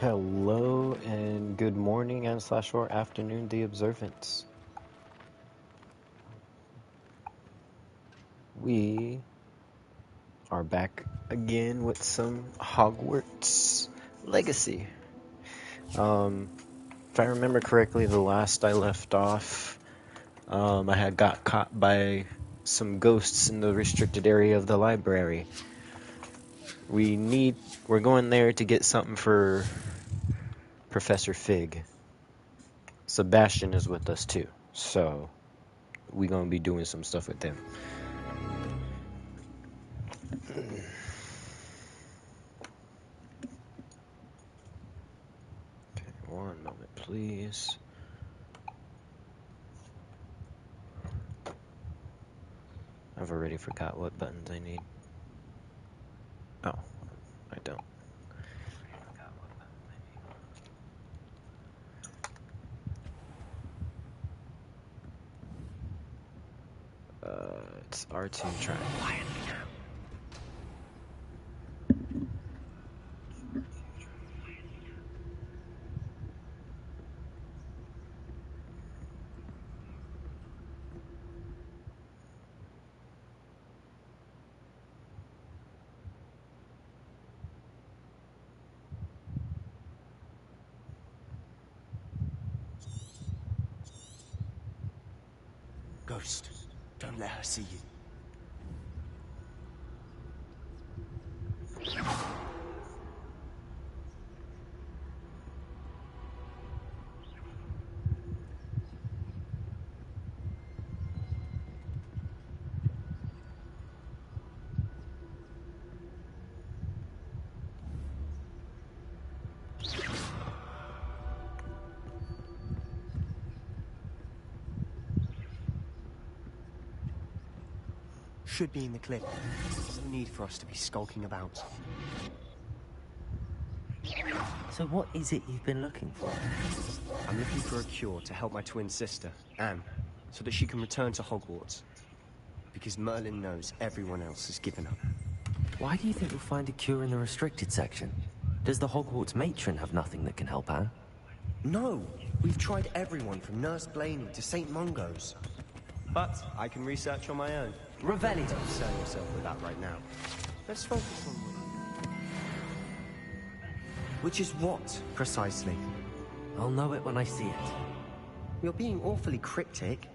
Hello and good morning and slash or afternoon, the observance. We are back again with some Hogwarts Legacy. If I remember correctly, the last I left off, I had got caught by some ghosts in the restricted area of the library. We're going there to get something for Professor Fig. Sebastian is with us too, so we're gonna be doing some stuff with him. Okay, 1 moment, please. I've already forgot what buttons I need. Oh, I don't. It's R2 try. Ghost, don't let her see you. Should be in the clip. There's no need for us to be skulking about. So what is it you've been looking for? I'm looking for a cure to help my twin sister, Anne, so that she can return to Hogwarts. Because Merlin knows everyone else has given up. Why do you think you'll find a cure in the restricted section? Does the Hogwarts matron have nothing that can help Anne? No! We've tried everyone from Nurse Blaney to St. Mungo's. But I can research on my own. Revelli! Don't concern yourself with that right now. Let's focus on which is what, precisely? I'll know it when I see it. You're being awfully cryptic.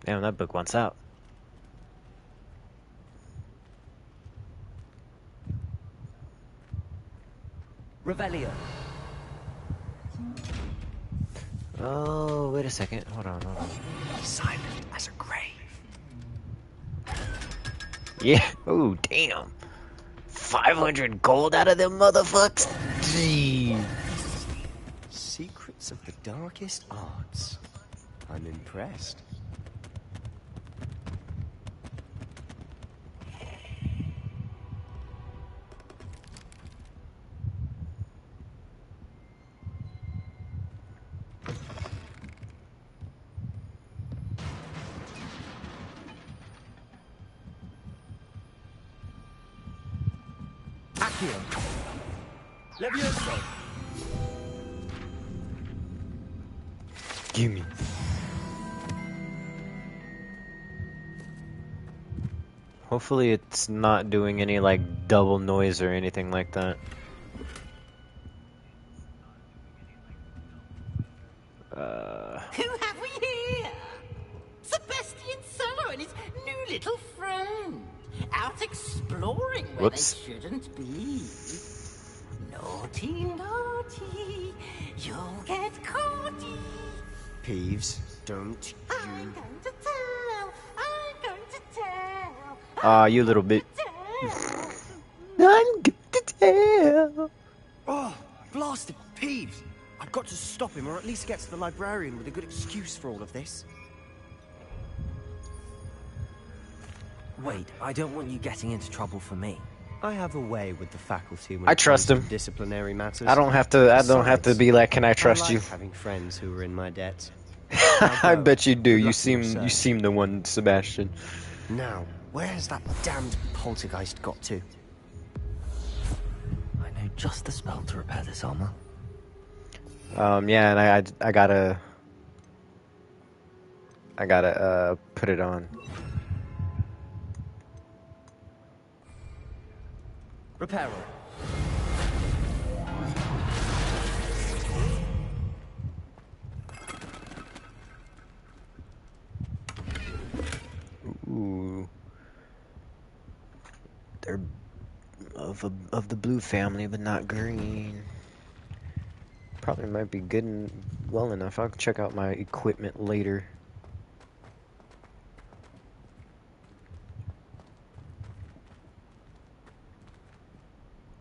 Damn, that book wants out. Revelio! Oh, wait a second. Hold on. Silent as a grave. Yeah. Oh, damn. 500 gold out of them motherfuckers? Gee. Secrets of the darkest arts. I'm impressed. Accio. Levioso. Gimme. Hopefully it's not doing any like double noise or anything like that. Who have we here? Sebastian Cello and his new little friend. Out exploring where Whoops. they shouldn't be. Naughty, naughty, you'll get caughty. Peeves, don't I'm you... going to tell, I'm going to tell. Ah, you little bit. Tell. I'm good to tell. Oh, blasted Peeves! I've got to stop him, or at least get to the librarian with a good excuse for all of this. Wait, I don't want you getting into trouble for me. I have a way with the faculty when I it trust comes to him. Disciplinary matters. I don't have to be like, can I trust I like you? having friends who are in my debt. I bet you do. Good You luck in your seem search. the one, Sebastian. Now, where's that damned poltergeist got to? I know just the spell to repair this armor. Yeah, and I gotta put it on. Repair. Ooh, they're of the blue family, but not green. Probably might be good and well enough. I'll check out my equipment later.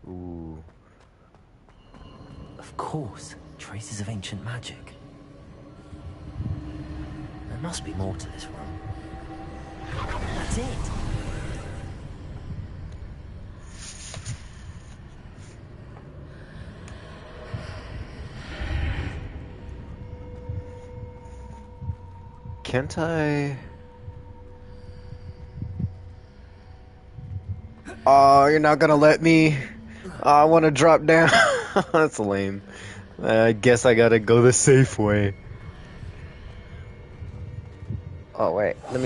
Ooh. Of course, traces of ancient magic. There must be more to this room. That's it. Can't I? Oh, you're not gonna let me. Oh, I want to drop down. That's lame. I guess I gotta go the safe way. Oh wait, let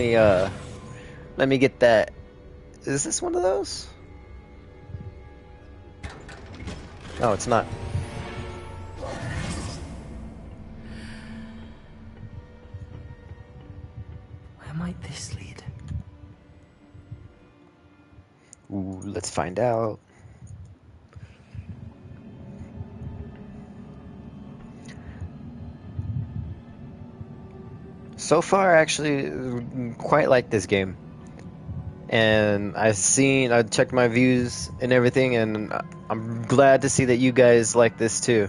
me get that. Is this one of those? No, it's not. Where might this lead? Ooh, let's find out. So far, I actually quite like this game. And I checked my views and everything, and I'm glad to see that you guys like this too.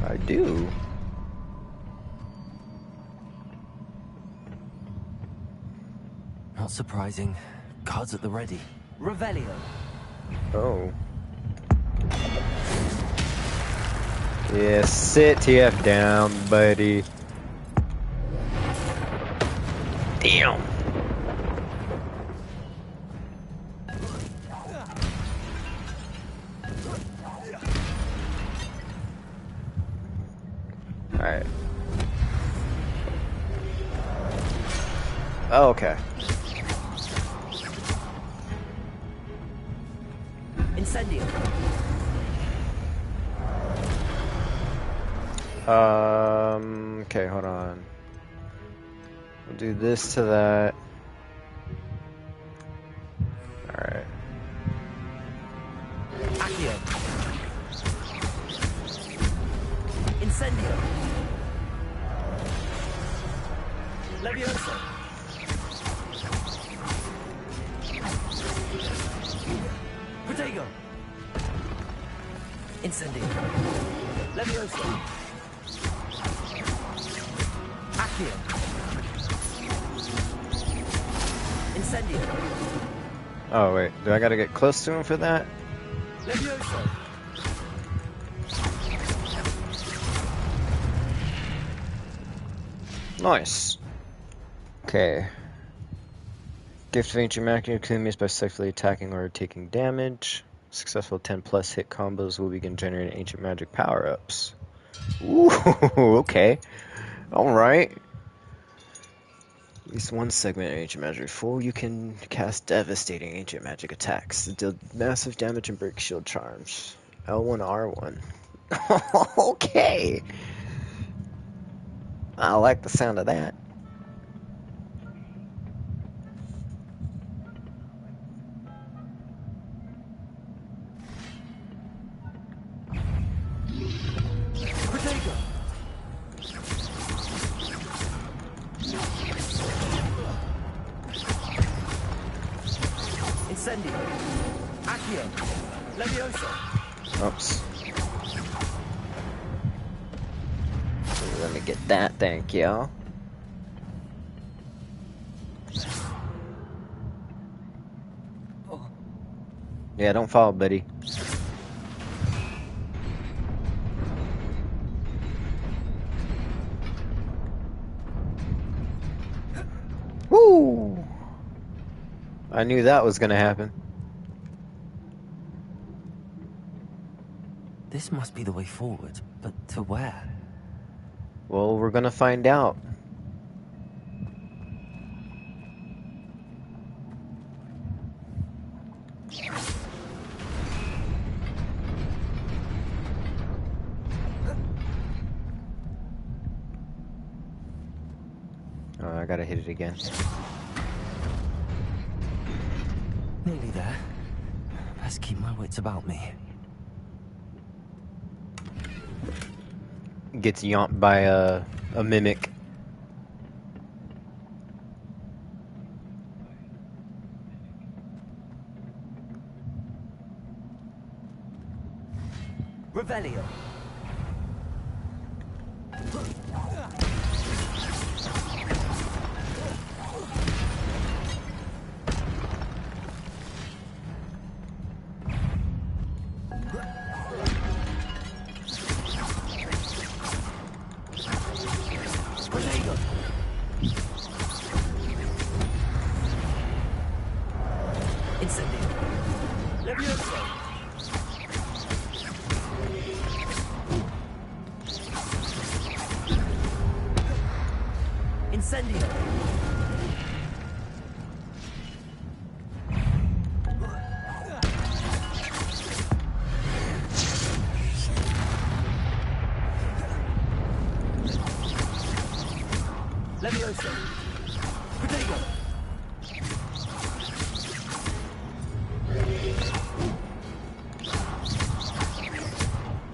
I do. Not surprising. Cards at the ready. Revelio. Oh. Yeah, sit TF down, buddy. Damn. Alright. Oh, okay. Incendio. Okay, hold on. We'll do this to that. Alright. Accio. Incendio. Levioso. Protego. Incendio. Levioso. Accio. Incendio. Oh, wait. Do I gotta get close to him for that? Levioso. Nice. Okay. Gift of Ancient Magic enemies by successfully attacking or taking damage. Successful 10 plus hit combos will begin generating ancient magic power-ups. Ooh, okay. Alright. At least one segment of ancient magic full, you can cast devastating ancient magic attacks that deal massive damage and break shield charms. L1, R1. Okay. I like the sound of that. Protego. Incendio. Accio. Levioso. Oops. Let me get that, thank you. Yeah, don't fall, buddy. I knew that was gonna happen. This must be the way forward, but to where? Well, we're gonna find out. Oh, I gotta hit it again. Nearly there. Best keep my wits about me. Gets yomped by a mimic. Revelio. Incendio. Levioso. Protego.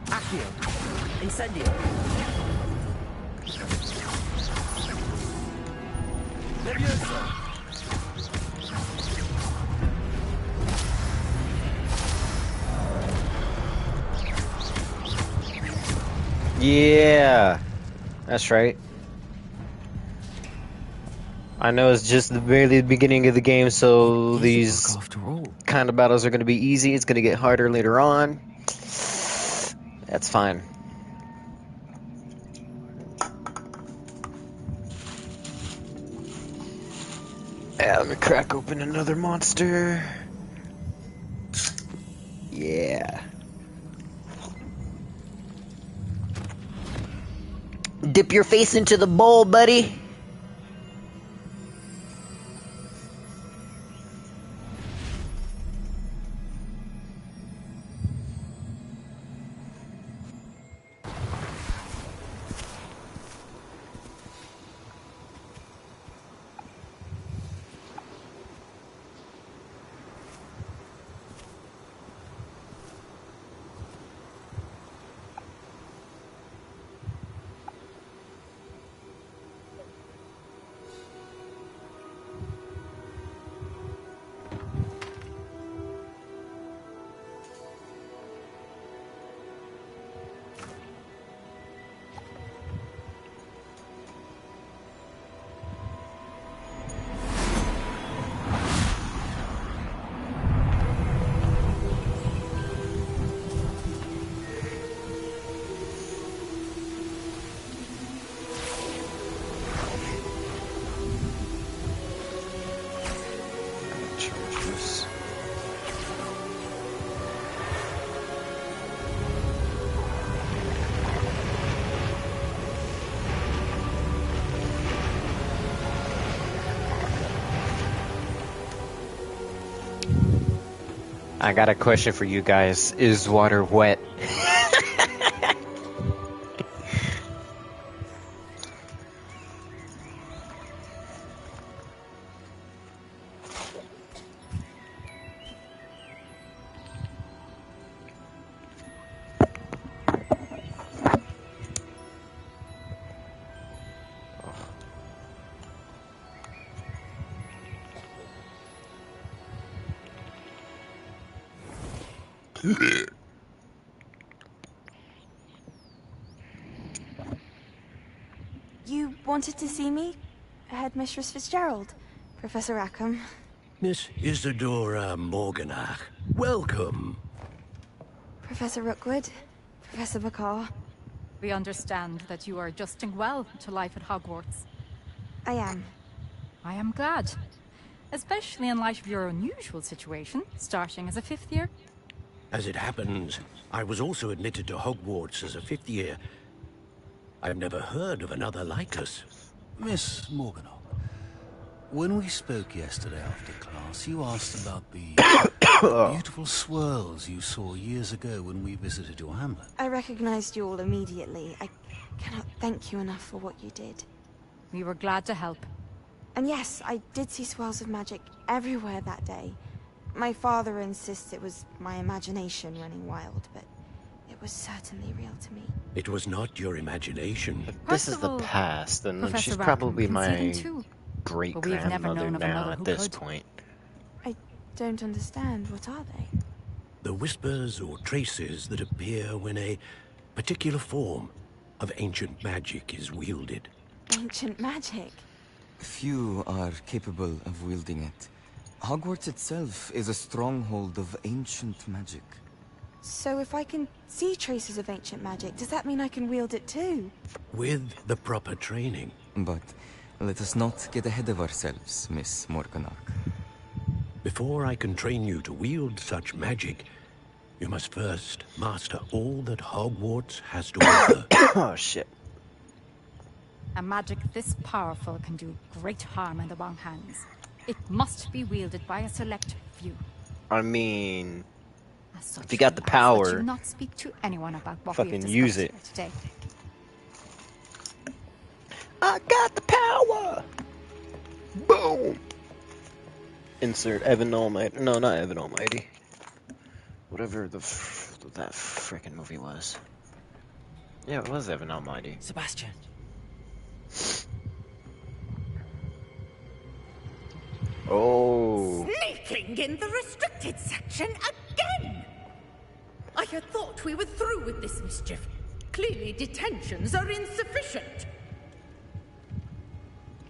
Accio. Incendio. Levioso. Yeah, that's right. I know it's just barely the beginning of the game, so these After all. kind of battles are going to be easy. It's going to get harder later on. That's fine. Yeah, let me crack open another monster. Yeah. Dip your face into the bowl, buddy. I got a question for you guys. Is water wet? You wanted to see me? Headmistress Fitzgerald? Professor Rackham? Miss Isadora Morganach, welcome. Professor Rookwood? Professor Bakar? We understand that you are adjusting well to life at Hogwarts. I am. I am glad. Especially in light of your unusual situation, starting as a 5th year. As it happens, I was also admitted to Hogwarts as a 5th year. I've never heard of another like us. Miss Morganoff, when we spoke yesterday after class, you asked about the beautiful swirls you saw years ago when we visited your hamlet. I recognized you all immediately. I cannot thank you enough for what you did. We were glad to help. And yes, I did see swirls of magic everywhere that day. My father insists it was my imagination running wild, but it was certainly real to me. It was not your imagination. This is First the of all, past, and Professor she's Rackham probably can see them my too. great But we have never grandmother known of now another at who this could. point. I don't understand. What are they? The whispers or traces that appear when a particular form of ancient magic is wielded. Ancient magic? Few are capable of wielding it. Hogwarts itself is a stronghold of ancient magic. So if I can see traces of ancient magic, does that mean I can wield it too? With the proper training. But let us not get ahead of ourselves, Miss Morganach. Before I can train you to wield such magic, you must first master all that Hogwarts has to offer. Oh, shit. A magic this powerful can do great harm in the wrong hands. It must be wielded by a select few. I mean, As such, if you got the we ask that power, you not speak to anyone about what we have fucking discussed use it. here today. I got the power! Boom! Insert Evan Almighty. No, not Evan Almighty. Whatever that frickin' movie was. Yeah, it was Evan Almighty. Sebastian. Oh. Sneaking in the restricted section again! I had thought we were through with this mischief. Clearly detentions are insufficient.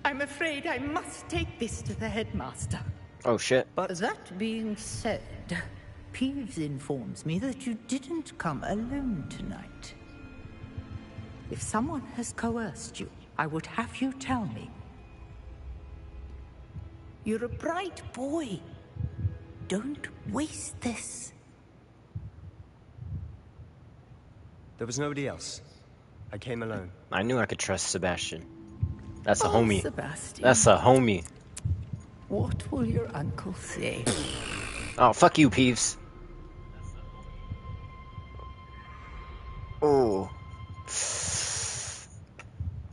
I'm afraid I must take this to the headmaster. Oh shit. But that being said, Peeves informs me that you didn't come alone tonight. If someone has coerced you, I would have you tell me. You're a bright boy. Don't waste this. There was nobody else. I came alone. I knew I could trust Sebastian. That's a Oh, homie. Sebastian. That's a homie. What will your uncle say? Oh, fuck you, Peeves. Oh.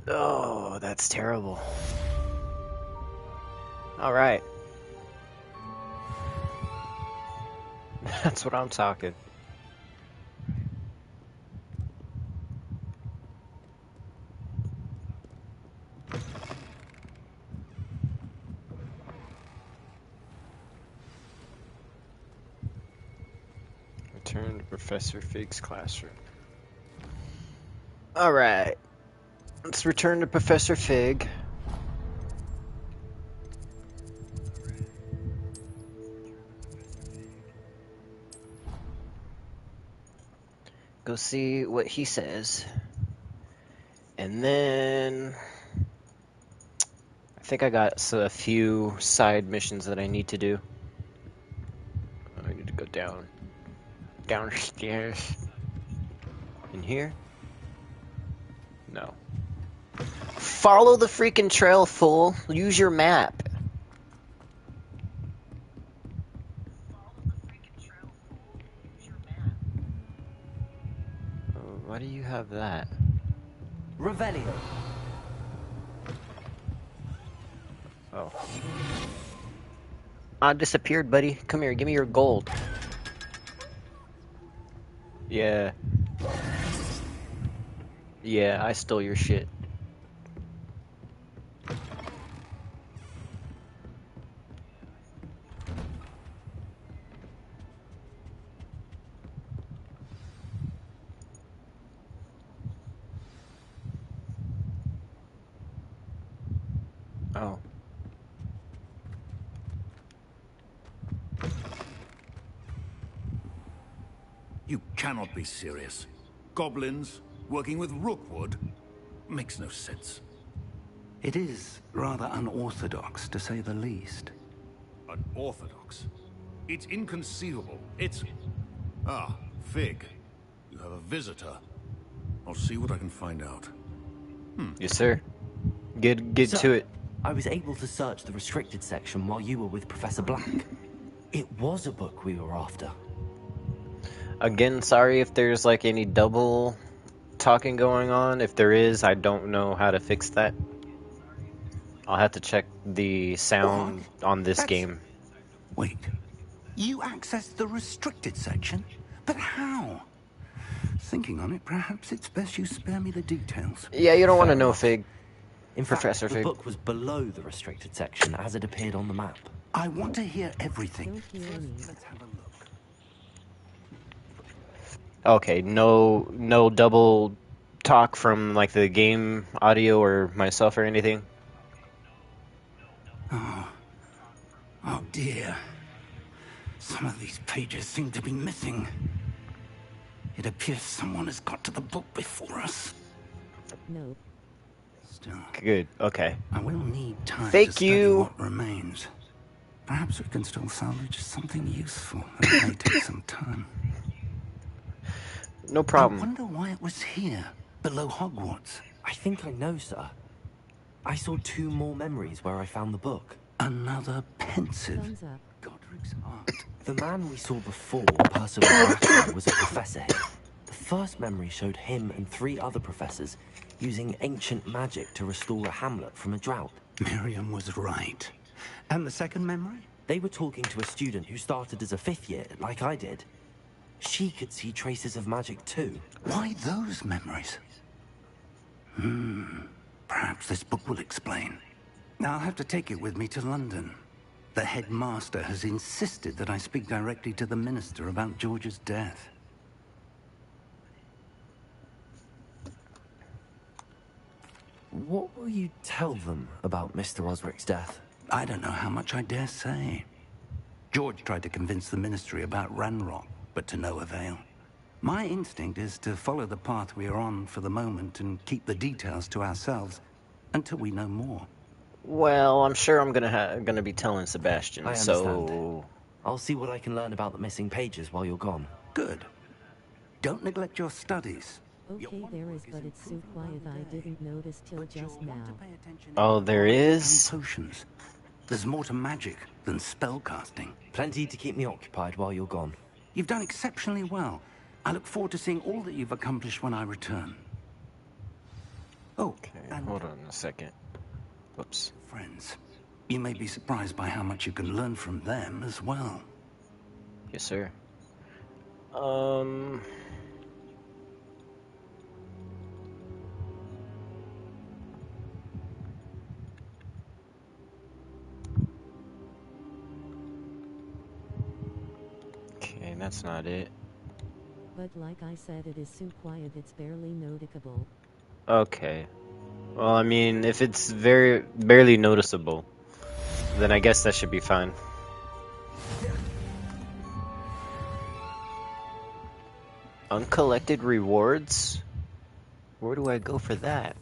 Oh, that's terrible. Alright. That's what I'm talking. Return to Professor Fig's classroom. Alright. Let's return to Professor Fig. Go see what he says. And then I think I got a few side missions that I need to do. I need to go downstairs. In here? No. Follow the freaking trail, fool. Use your map. Why do you have that? Revelio. Oh. I disappeared, buddy. Come here, give me your gold. Yeah. Yeah, I stole your shit. Oh. You cannot be serious. Goblins working with Rookwood makes no sense. It is rather unorthodox, to say the least. Unorthodox. It's inconceivable. It's... Ah, Fig. You have a visitor. I'll see what I can find out. Yes, sir. Get Sir, to it. I was able to search the restricted section while you were with Professor Black. It was a book we were after. Again, sorry if there's like any double talking going on. If there is, I don't know how to fix that. I'll have to check the sound on this game. Wait. You accessed the restricted section? But how? Thinking on it, perhaps it's best you spare me the details. Yeah, you don't want to Fair know, enough. Fig. In Professor fact, the Fig. book was below the restricted section as it appeared on the map. I want to hear everything. Let's have a look. Okay, no double talk from like the game audio or myself or anything. Oh dear. Some of these pages seem to be missing. It appears someone has got to the book before us. No. Still, Good. Okay. I will need time to Thank study you. what remains. Perhaps we can still salvage something useful. It may take some time. No I problem. wonder why it was here, below Hogwarts. I think I know, sir. I saw 2 more memories where I found the book. Another pensive Thumbs up. Godric's heart. The man we saw before, Percival Black, was a professor here. The first memory showed him and 3 other professors using ancient magic to restore a hamlet from a drought. Miriam was right. And the second memory? They were talking to a student who started as a 5th year, like I did. She could see traces of magic too. Why those memories? Perhaps this book will explain. Now I'll have to take it with me to London. The headmaster has insisted that I speak directly to the minister about George's death. What will you tell them about Mr. Osric's death? I don't know how much I dare say. George tried to convince the ministry about Ranrock, but to no avail. My instinct is to follow the path we are on for the moment and keep the details to ourselves until we know more. Well, I'm sure I'm gonna be telling Sebastian. I understand. So I'll see what I can learn about the missing pages while you're gone. Good. Don't neglect your studies. Okay, there is, but it's so quiet I didn't notice till just now. Oh, there is? Potions. There's more to magic than spellcasting. Plenty to keep me occupied while you're gone. You've done exceptionally well. I look forward to seeing all that you've accomplished when I return. Oh, okay, and hold on a second. Whoops. friends. You may be surprised by how much you can learn from them as well. Yes, sir. Okay, that's not it. But like I said, it is so quiet it's barely noticeable. Okay. Well, I mean, if it's barely noticeable, then I guess that should be fine. Uncollected rewards? Where do I go for that?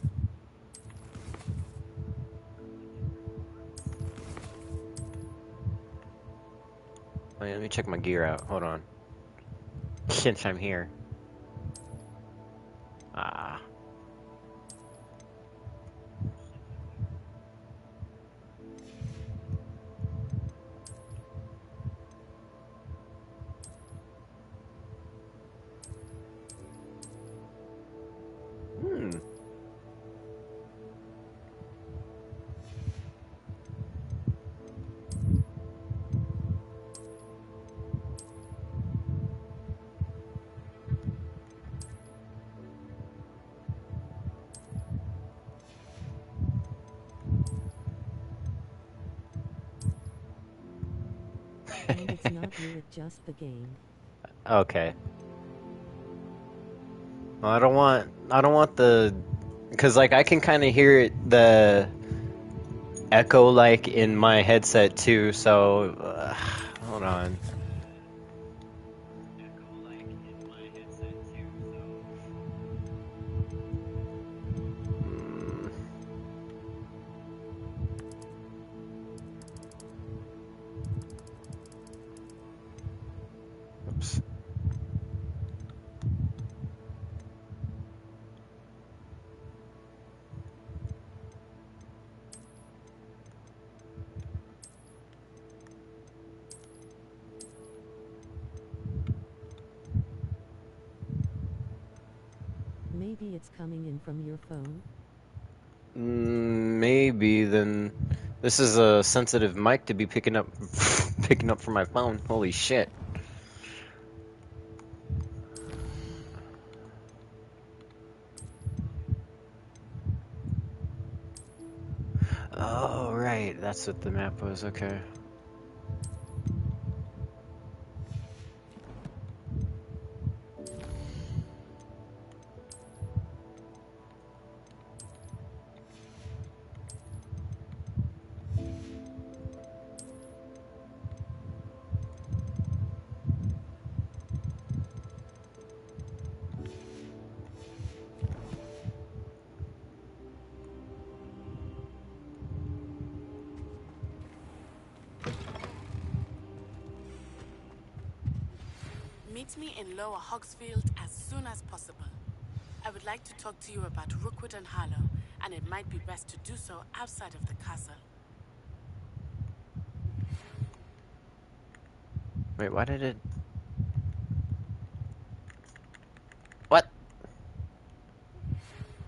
Wait, let me check my gear out. Hold on. Since I'm here. Ah. And it's not you, it's just the game. Okay. Well, I don't want the, cause like I can kind of hear it, the echo like in my headset too. So hold on. Maybe it's coming in from your phone? Maybe. Then this is a sensitive mic to be picking up picking up from my phone. Holy shit. Oh, right. That's what the map was. Okay. Meet me in Lower Hogsfield as soon as possible. I would like to talk to you about Rookwood and Harlow, and it might be best to do so outside of the castle. Wait, why did it... What?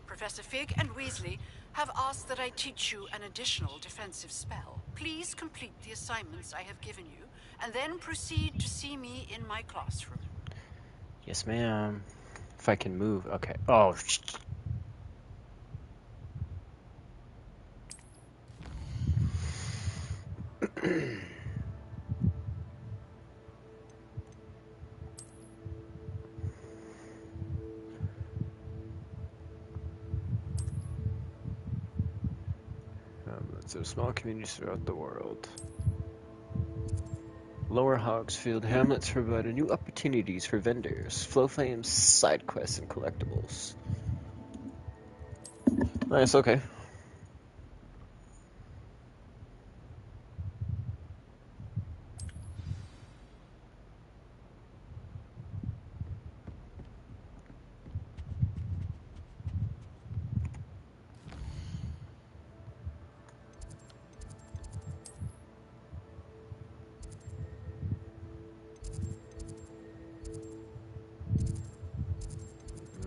Professor Fig and Weasley have asked that I teach you an additional defensive spell. Please complete the assignments I have given you, and then proceed to see me in my classroom. Yes, ma'am. If I can move. Okay. Oh, so small communities throughout the world. Lower Hogsfield hamlets provide new opportunities for vendors, flow flames, side quests, and collectibles. Nice, okay.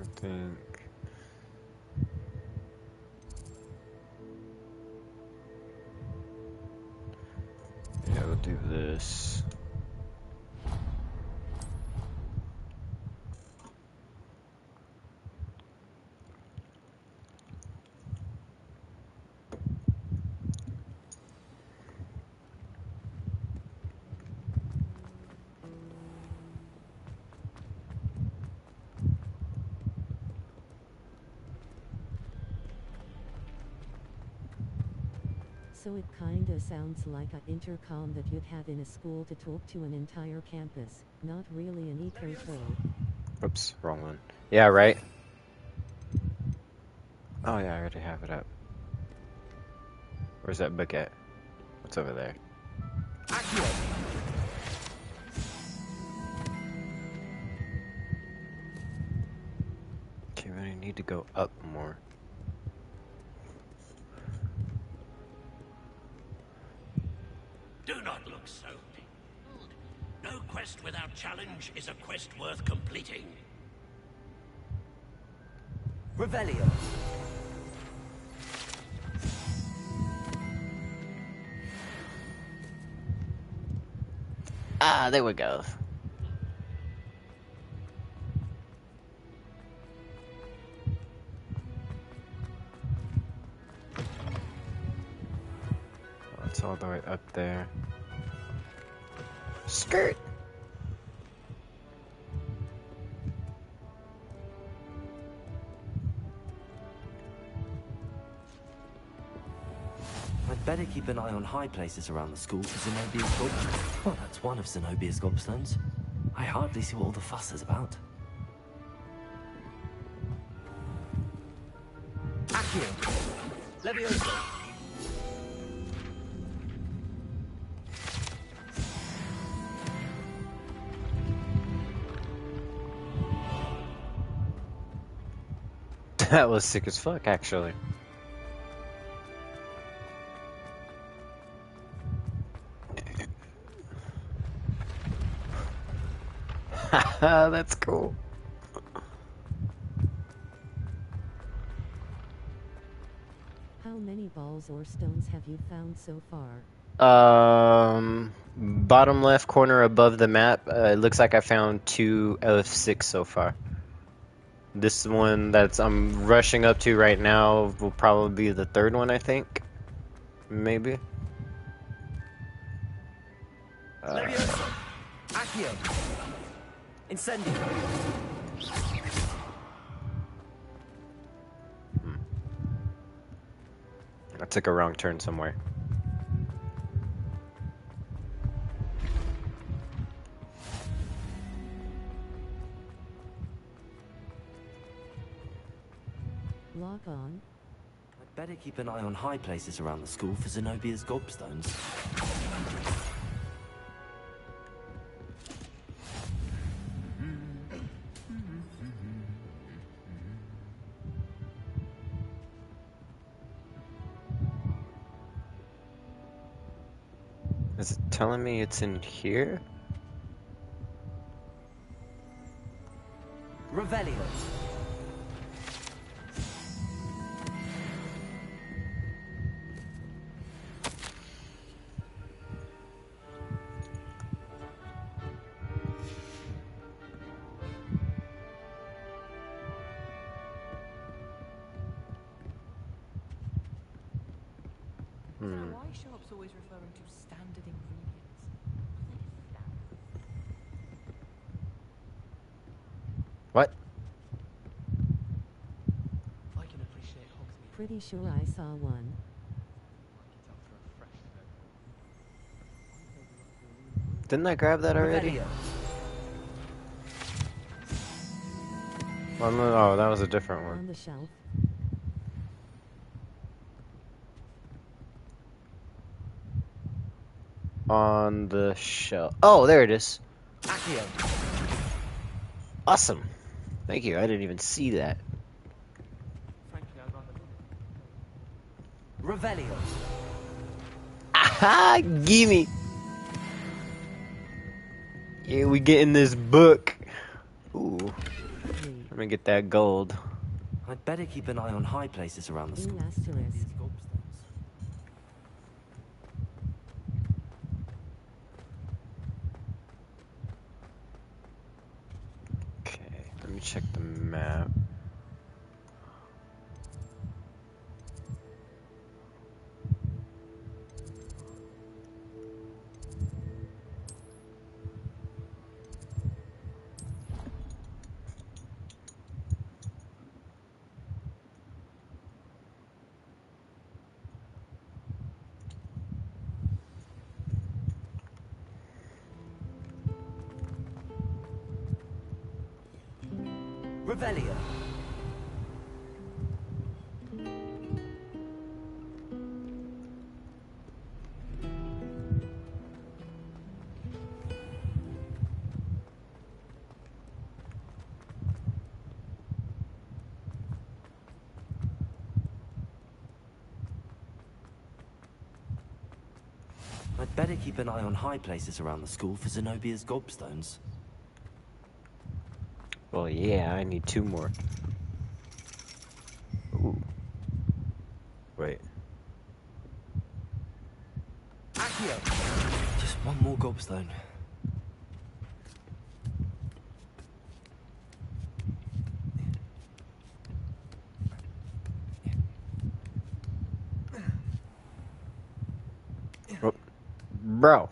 I think... Yeah, we'll do this. So it kinda sounds like an intercom that you'd have in a school to talk to an entire campus. Not really an eco-phone. Oops, wrong one. Yeah, right? Oh yeah, I already have it up. Where's that baguette? What's over there? Okay, we need to go up more. Do not look so befuddled. No quest without challenge is a quest worth completing. Revelio. Ah, there we go. Oh, it's all the way up there. Skirt! I'd better keep an eye on high places around the school for Zenobia's gobstones. Well, that's one of Zenobia's gobstones. I hardly see what all the fuss is about. Accio! Levioso! That was sick as fuck, actually. Haha, that's cool. How many balls or stones have you found so far? Bottom left corner above the map. It looks like I found 2 out of 6 so far. This one that's I'm rushing up to right now will probably be the 3rd one, I think. Maybe. Leviosa! Accio! Incendio! I took a wrong turn somewhere. Lock on. I'd better keep an eye on high places around the school for Zenobia's gobstones. Is it telling me it's in here? Revelio! Why are shops always referring to standard ingredients? What? I can appreciate Hogsmeade. Pretty sure I saw one. Didn't I grab that already? Revelio. Oh, no, oh, that was a different one. On the shelf. On the shelf. Oh, there it is. Accio! Awesome. Thank you. I didn't even see that. Frankly, I'd rather Revelio! Aha! Gimme! Yeah, we getting this book. Ooh. Let me get that gold. I'd better keep an eye on high places around the school. Asterisk. Okay, let me check the map. Revelio! I'd better keep an eye on high places around the school for Zenobia's gobstones. Well, yeah, I need 2 more. Ooh. Wait. Accio! Just one more gobstone. Oh. Bro.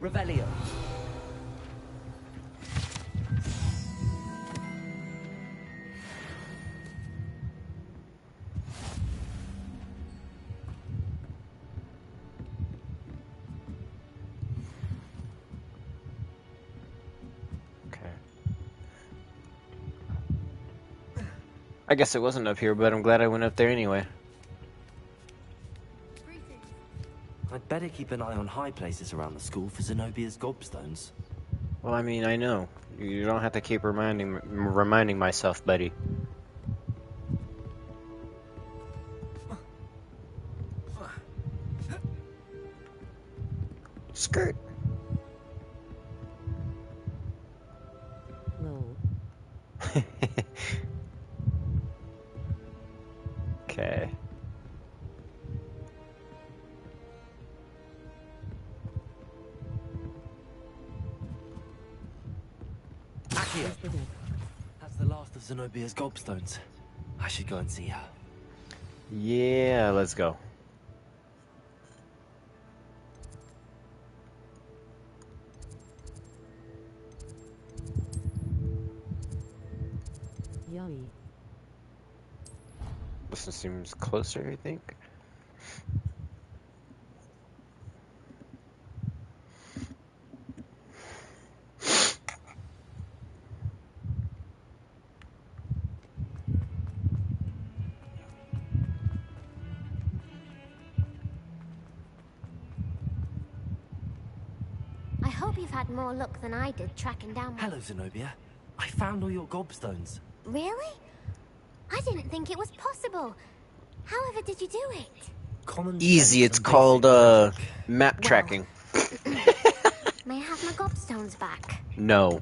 Revelio! Okay. I guess it wasn't up here, but I'm glad I went up there anyway. I'd better keep an eye on high places around the school for Zenobia's gobstones. Well, I mean, I know. You don't have to keep reminding myself, buddy. Skirt. Low. Okay. Accio! That's the last of Zenobia's gobstones. I should go and see her. Yeah, let's go. Yummy. This one seems closer, I think. I hope you've had more luck than I did tracking down my... Hello, Zenobia. I found all your gobstones. Really? I didn't think it was possible. However did you do it? Common Easy, sense it's and called basic map Well. tracking. May I have my gobstones back? No.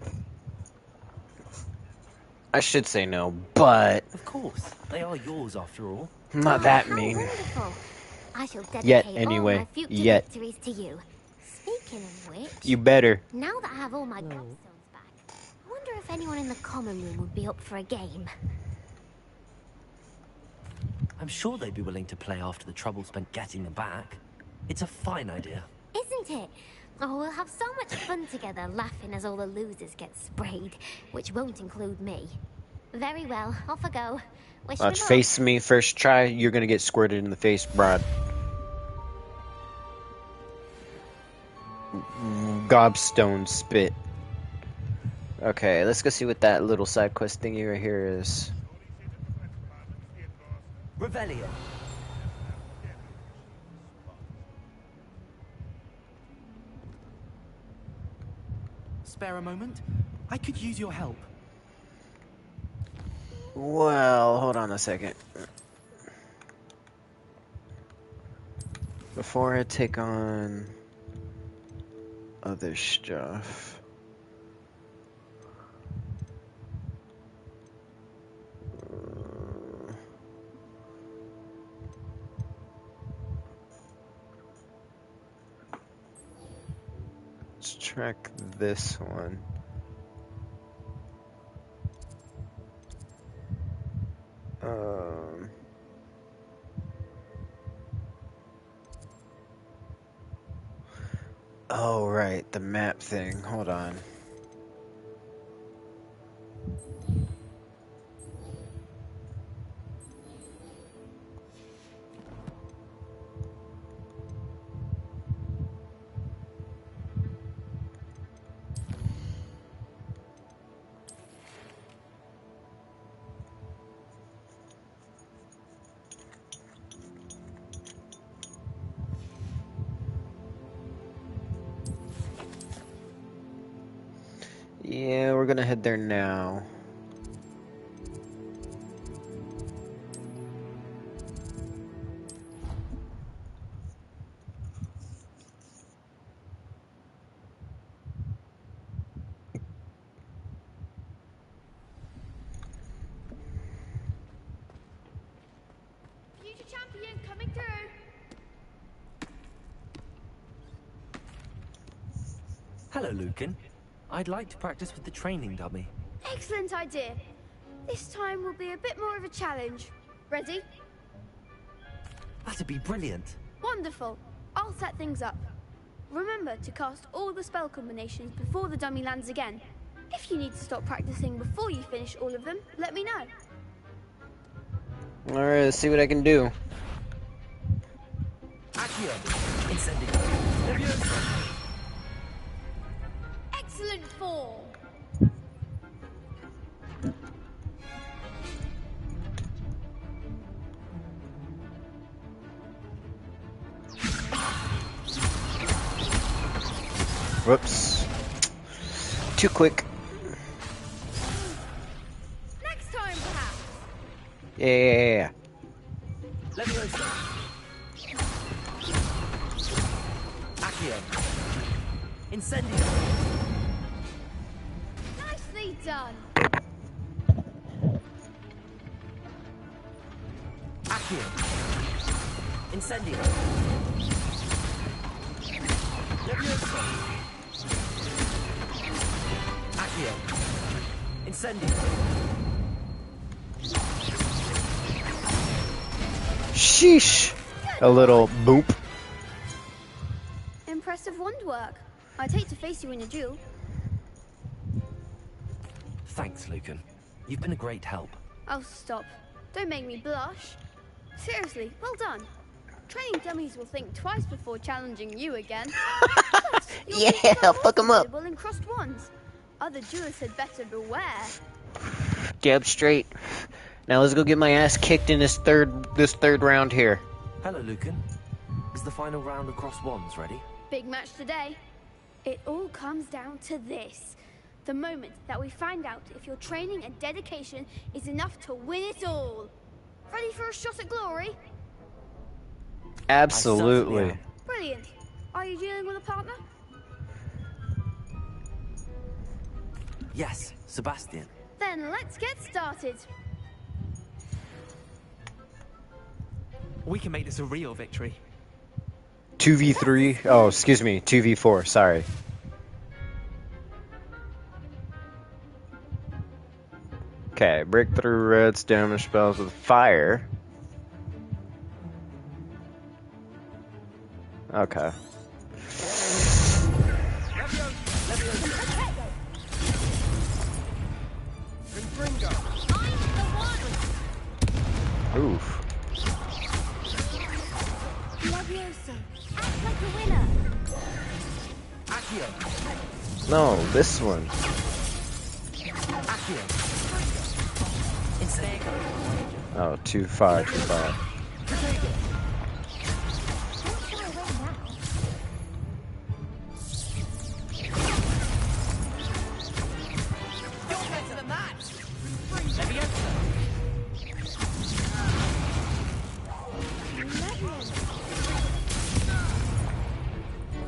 I should say no, but Of course, they are yours after all. not Oh, that how mean. wonderful. I shall dedicate Yet, all anyway. my future Yet. victories to you. Speaking of which, You better. now that I have all my gobstones back, I wonder if anyone in the common room would be up for a game. I'm sure they'd be willing to play after the trouble spent getting them back. It's a fine idea. Isn't it? Oh, we'll have so much fun together, laughing as all the losers get sprayed, which won't include me. Very well, off I go. Wish me Let's luck. face me, first try, you're gonna get squirted in the face, broad. Gobstone spit. Okay, let's go see what that little side quest thingy right here is. Revelio. Spare a moment? I could use your help. Well, hold on a second. Before I take on other stuff. Let's track this one. Oh, right, the map thing. Hold on. Yeah, we're gonna head there now. Future champion coming through. Hello, Lucan. I'd like to practice with the training dummy. Excellent idea. This time will be a bit more of a challenge. Ready? That'd be brilliant. Wonderful. I'll set things up. Remember to cast all the spell combinations before the dummy lands again. If you need to stop practicing before you finish all of them, let me know. Alright, let's see what I can do. Accio. Incendio. Leviosa. Excellent form. Whoops. Too quick. Next time, perhaps. Yeah. Leviosa. Accio. Incendio. Nicely done. Accio. Incendio. Levioso. Accio. Incendio. Sheesh. A little boop. Impressive wand work. I'd hate to face you in a duel. Thanks, Lucan. You've been a great help. Oh, stop. Don't make me blush. Seriously, well done. Training dummies will think twice before challenging you again. Plus, Yeah, fuck 'em up. in crossed wands. Other duelists had better beware. Jab straight. Now let's go get my ass kicked in this third round here. Hello, Lucan. Is the final round of cross wands ready? Big match today. It all comes down to this. The moment that we find out if your training and dedication is enough to win it all. Ready for a shot at glory? Absolutely. Brilliant. Are you dealing with a partner? Yes, Sebastian. Then let's get started. We can make this a real victory. 2v3. Oh, excuse me. 2v4. Sorry. Okay, breakthrough reds, damage spells with fire. Okay. Oof. Act like a winner. Accio. No, this one. Accio. Incendio. Oh, 2-5, 2-5.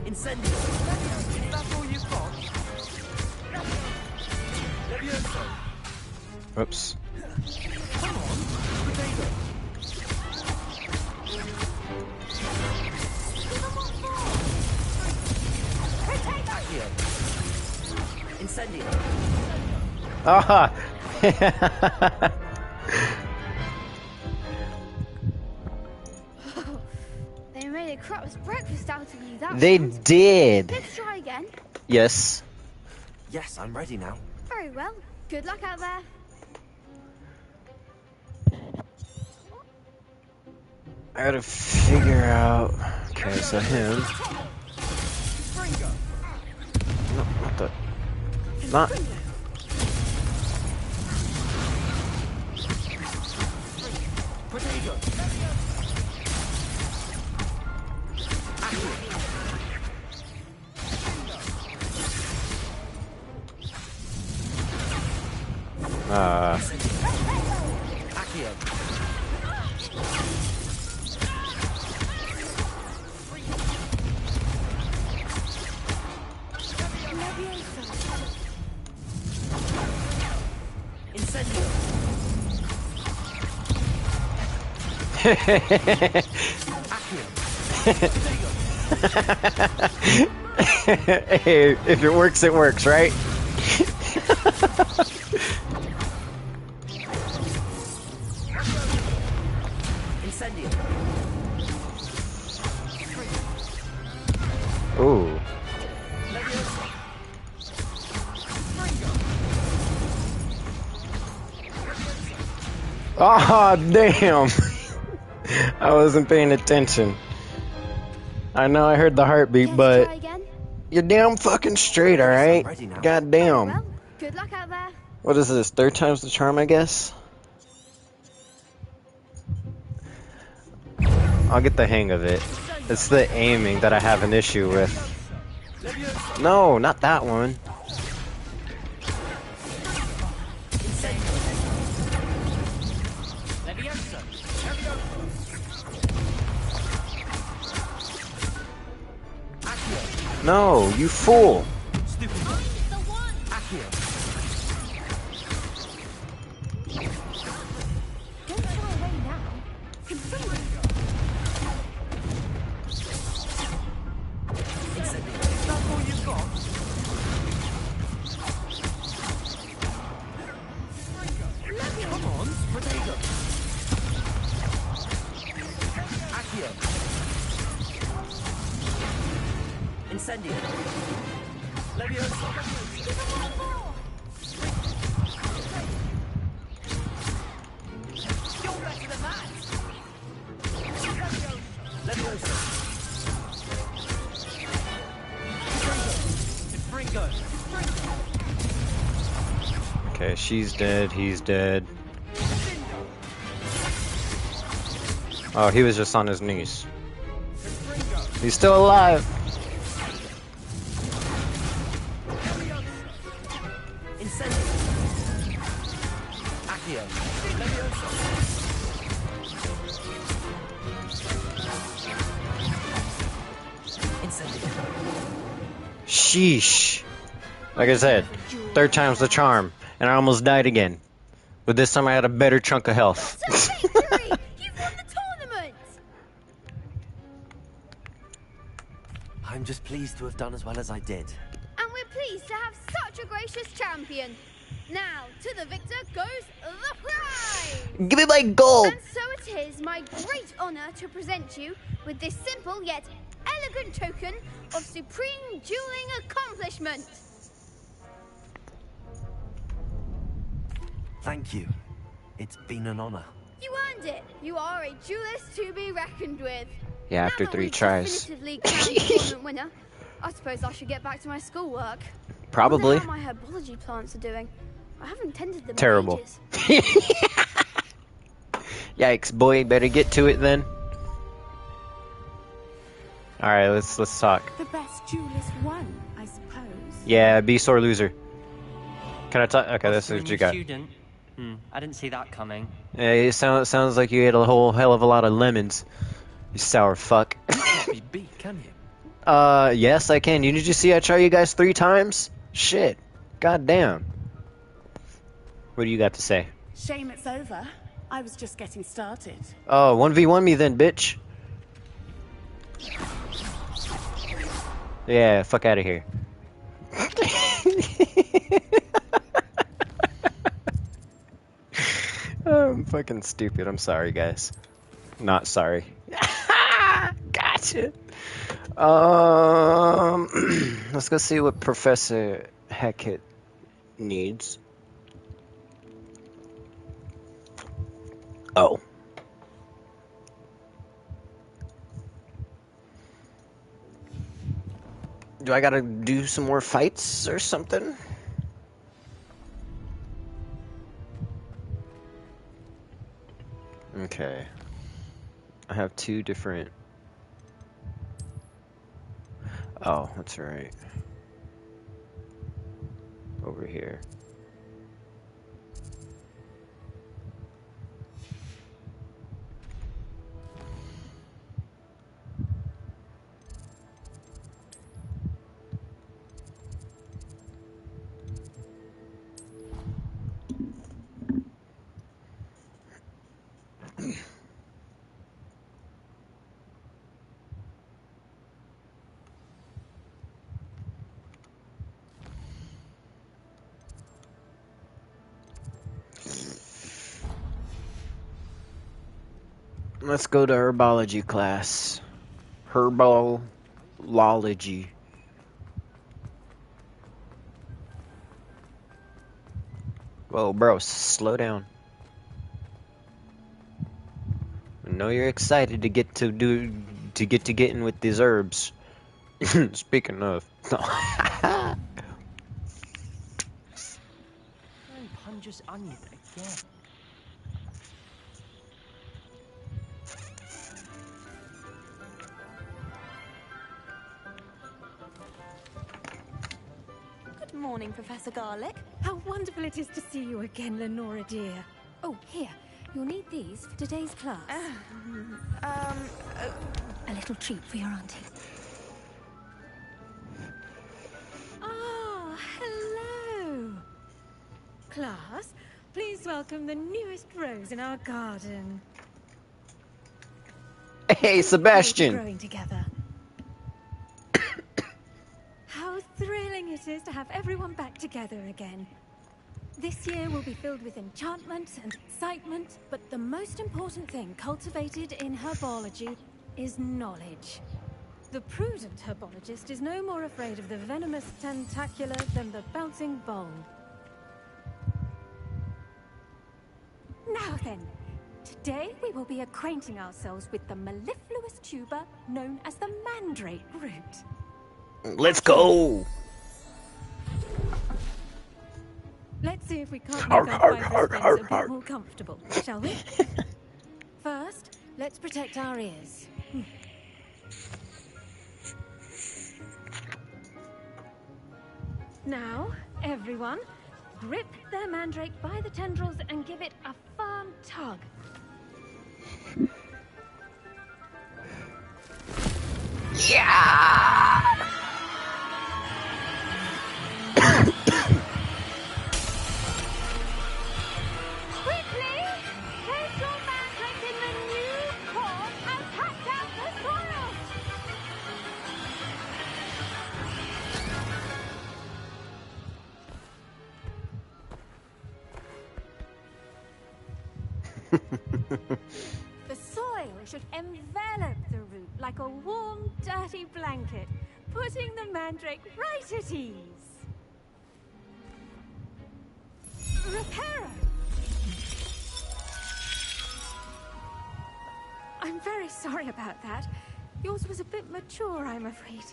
Incendio. That's all you've got. Levioso. Oops. Come on. Potato. Accio. Incendio. Ah! They made a crap's breakfast out of you, that They round. did. Let's try again. Yes. Yes, I'm ready now. Very well. Good luck out there. I gotta figure out. Okay, so him. No, not the. Not. Potato. Accio. Incendio. Hey, if it works, right? Incendio. Ooh. Ah, damn. I wasn't paying attention. I know I heard the heartbeat, but you're damn fucking straight, alright? God damn. Well, good luck out there. What is this? 3rd time's the charm, I guess? I'll get the hang of it. It's the aiming that I have an issue with. No, not that one. No, you fool. Incendio. Levioso. You're better than that. Levioso. Fringo. Okay, she's dead, he's dead. Oh, he was just on his knees. He's still alive. Incendio. Accio. Levioso. Incendio. Sheesh. Like I said, third time's the charm, and I almost died again. But this time I had a better chunk of health. Victory! You've won the tournament! I'm just pleased to have done as well as I did. And we're pleased to have such a gracious champion. Now, to the victor goes the prize! Give me my gold! And so it is my great honor to present you with this simple yet elegant token of supreme dueling accomplishment. Thank you. It's been an honor. You earned it. You are a duelist to be reckoned with. Yeah, after Now that 3 we've tries. definitively crowned the tournament winner, I suppose I should get back to my schoolwork. Probably. I wonder how my herbology plants are doing. I haven't tended them Terrible. in ages. Yikes, boy, better get to it then. Alright, let's talk. The best duelist won, I suppose. Yeah, be sore loser. Can I talk? Okay, this is what you got. Student. I didn't see that coming. Yeah, it sounds like you ate a whole hell of a lot of lemons. You sour fuck. Be beat, can you? Yes, I can. Did you see I tried you guys 3 times? Shit. God damn. What do you got to say? Shame it's over. I was just getting started. Oh, 1v1 me then, bitch. Yeah, fuck out of here. I'm fucking stupid. I'm sorry, guys. Not sorry. Gotcha. Let's go see what Professor Hackett needs. Oh. Do I gotta do some more fights or something? Okay. I have 2 different... Oh, that's right. Over here. Let's go to herbology class. Herbology. Whoa, bro, slow down. I know you're excited to get to getting with these herbs. Speaking of, Very pungent onion again. Good morning, Professor Garlick. How wonderful it is to see you again, Lenora dear. Oh, here. You'll need these for today's class. A little treat for your auntie. Ah, hello. Class, please welcome the newest rose in our garden. Hey, Sebastian. Growing together. How thrilling it is to have everyone back together again. This year will be filled with enchantment and excitement, but the most important thing cultivated in herbology is knowledge. The prudent herbologist is no more afraid of the venomous tentacula than the bouncing bowl. Now then, today we will be acquainting ourselves with the mellifluous tuber known as the mandrake root. Let's go! Let's see if we can't make our five friends a bit more comfortable, shall we? First, let's protect our ears. Now, everyone, grip their mandrake by the tendrils and give it a firm tug. Yeah! Quickly, place your mandrake in the new pot and pack out the soil. The soil should envelop the root like a warm, dirty blanket, putting the mandrake right at ease. Reparo! I'm very sorry about that. Yours was a bit mature, I'm afraid.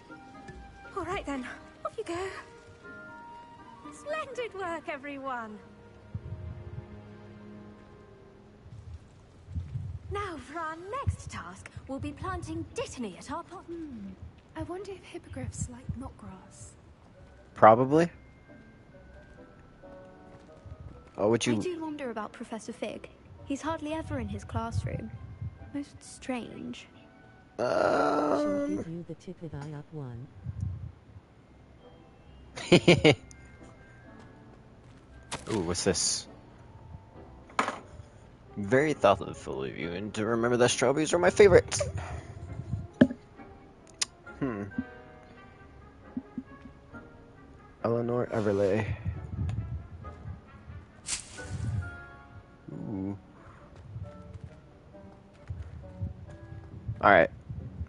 All right then, off you go. Splendid work, everyone. Now, for our next task, we'll be planting dittany at our pot. I wonder if hippogriffs like knotgrass. Probably. Oh, would I you... do wonder about Professor Fig. He's hardly ever in his classroom. Most strange. Shall give you the ticket I up one. Ooh, what's this? Very thoughtful of you, and to remember that strawberries are my favorites. Eleanor Everley. Ooh. Alright.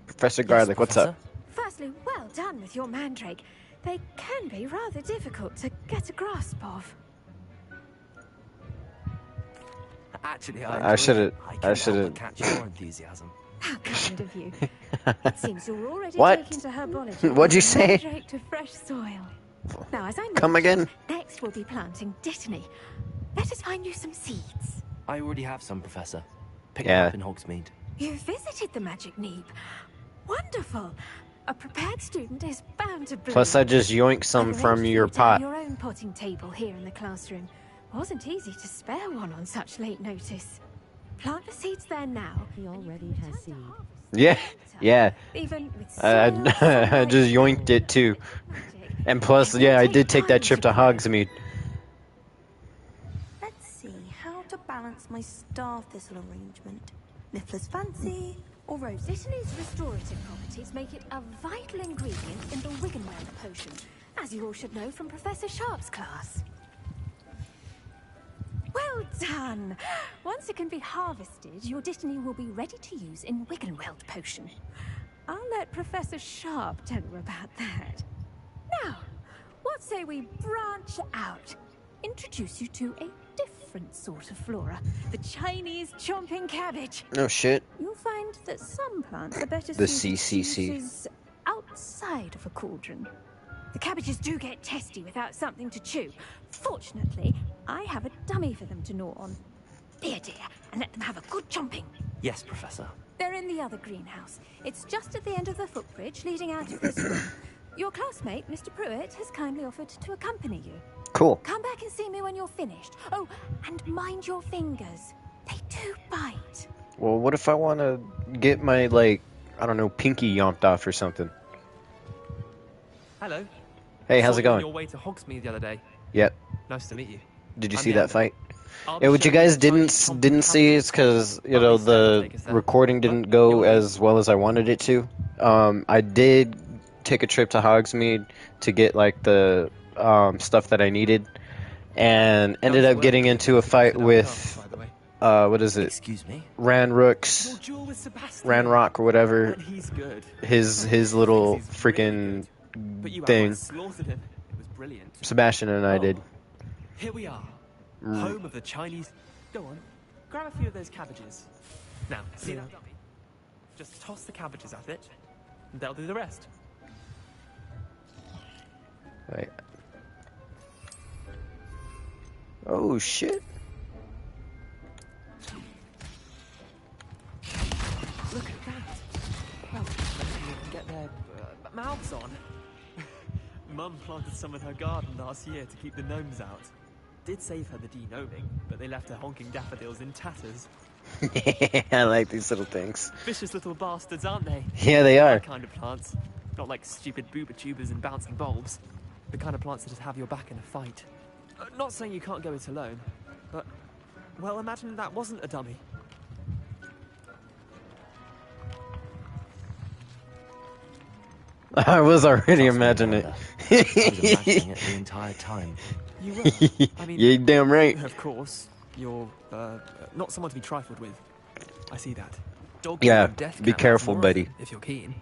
Professor Garlic, what's up? Firstly, well done with your mandrake. They can be rather difficult to get a grasp of. Actually, I should've catch your enthusiasm. How kind of you. It seems you're already What? taking to herbology. What'd you say? Mandrake to fresh soil. Now, as I mentioned, Come again? next we'll be planting dittany. Let us find you some seeds. I already have some, Professor. Picked Yeah. them up in Hogsmeade. You visited the Magic Neeb. Wonderful. A prepared student is bound to bloom. Plus, I just yoinked some I've from arranged your for you to have pot. your own potting table here in the classroom. Wasn't easy to spare one on such late notice. Plant the seeds there now. He already has seed. Yeah, yeah. Even with I soil, just yoinked it too. And plus, yeah, I did take that trip to Hogsmeade. Let's see how to balance my star thistle arrangement. Niffler's fancy or rose. Dittany's restorative properties make it a vital ingredient in the Wiggenweld potion, as you all should know from Professor Sharp's class. Well done! Once it can be harvested, your dittany will be ready to use in Wiggenweld potion. I'll let Professor Sharp tell you about that. Now, what say we branch out? Introduce you to a different sort of flora, the Chinese chomping cabbage. No shit. You'll find that some plants are better The suited to CCC. uses outside of a cauldron. The cabbages do get testy without something to chew. Fortunately, I have a dummy for them to gnaw on. Here, dear, and let them have a good chomping. Yes, Professor. They're in the other greenhouse. It's just at the end of the footbridge leading out of this room. Your classmate, Mr. Pruitt, has kindly offered to accompany you. Cool. Come back and see me when you're finished. Oh, and mind your fingers. They do bite. Well, what if I want to get my, like, I don't know, pinky yonked off or something? Hello. Hey, how's Saw it you on going? your way to Hogsmeade the other day. Yep. Nice to meet you. Did you I'm see the that Elder. fight? I'll be Yeah, what you showing guys didn't see is because you know the recording didn't go as well as I wanted it to. I did take a trip to Hogsmeade to get like the stuff that I needed, and ended up getting into a fight with what is it? Excuse me? Ranrook's, Duel with Sebastian. Ranrock or whatever. And he's good. His little freaking But you thing. slaughtered him. It was brilliant. Sebastian and I did. Here we are, home of the Chinese. Go on, grab a few of those cabbages. Now, see that dummy? Just toss the cabbages at it, and they'll do the rest. Wait. Oh shit! Look at that. Well, maybe we can get their mouths on. Mum planted some in her garden last year to keep the gnomes out. Did save her the de-gnoming, but they left her honking daffodils in tatters. I like these little things. Vicious little bastards, aren't they? Yeah, they are. That kind of plants. Not like stupid booba tubers and bouncing bulbs. The kind of plants that just have your back in a fight. Not saying you can't go it alone, but... Well, imagine that wasn't a dummy. I was already imagining it. I was imagining it the entire time. You were. I mean, you're damn right. Of course, you're not someone to be trifled with. I see that. Yeah, be careful, buddy. If you're keen.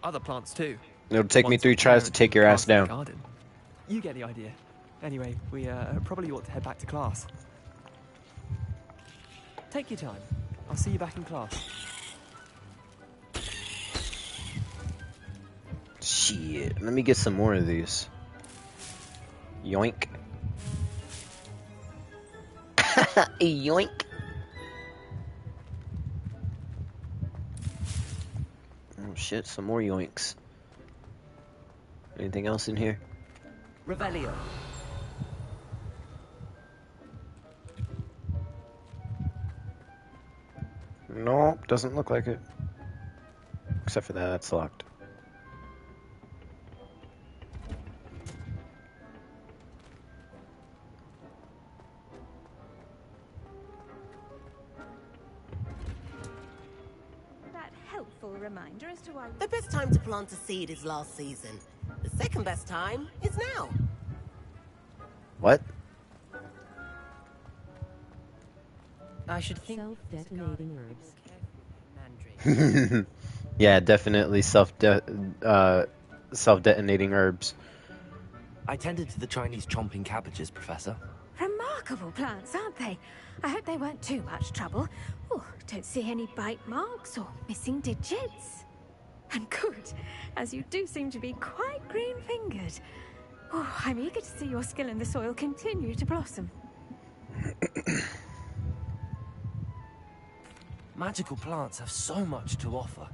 Other plants too. It'll take me 3 tries to take your ass down. Garden. You get the idea. Anyway, we probably ought to head back to class. Take your time. I'll see you back in class. Shit, let me get some more of these. Yoink. Yoink. Oh shit, some more yoinks. Anything else in here? Revelio. Nope, doesn't look like it. Except for that, that's locked. That helpful reminder as to why The best time to plant a seed is last season. The second best time is now. What? I should think self-detonating herbs. Yeah, definitely self-detonating herbs. I tended to the Chinese chomping cabbages, Professor. Remarkable plants, aren't they? I hope they weren't too much trouble. Oh, don't see any bite marks or missing digits. And good, as you do seem to be quite green-fingered. Oh, I'm eager to see your skill in the soil continue to blossom. Magical plants have so much to offer.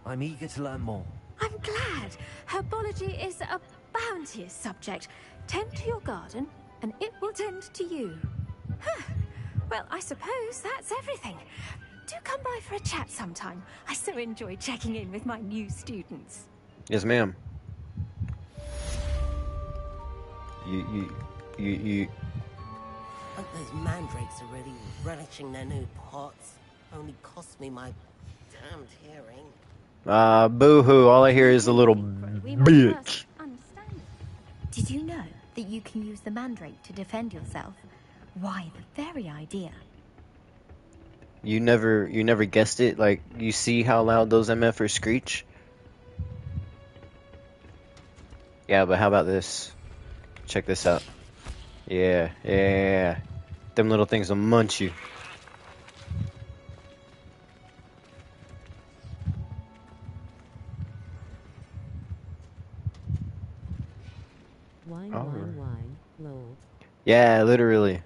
I'm eager to learn more. I'm glad. Herbology is a bounteous subject. Tend to your garden, and it will tend to you. Huh. Well, I suppose that's everything. Do come by for a chat sometime. I so enjoy checking in with my new students. Yes, ma'am. You. Hope those mandrakes are really relishing their new pots. Only cost me my damned hearing. Boo-hoo. All I hear is a little bitch. Did you know that you can use the mandrake to defend yourself? Why, the very idea. You never guessed it? Like, you see how loud those MFers screech? Yeah, but how about this? Check this out. Yeah. Them little things will munch you. Wine, lol. Yeah, literally.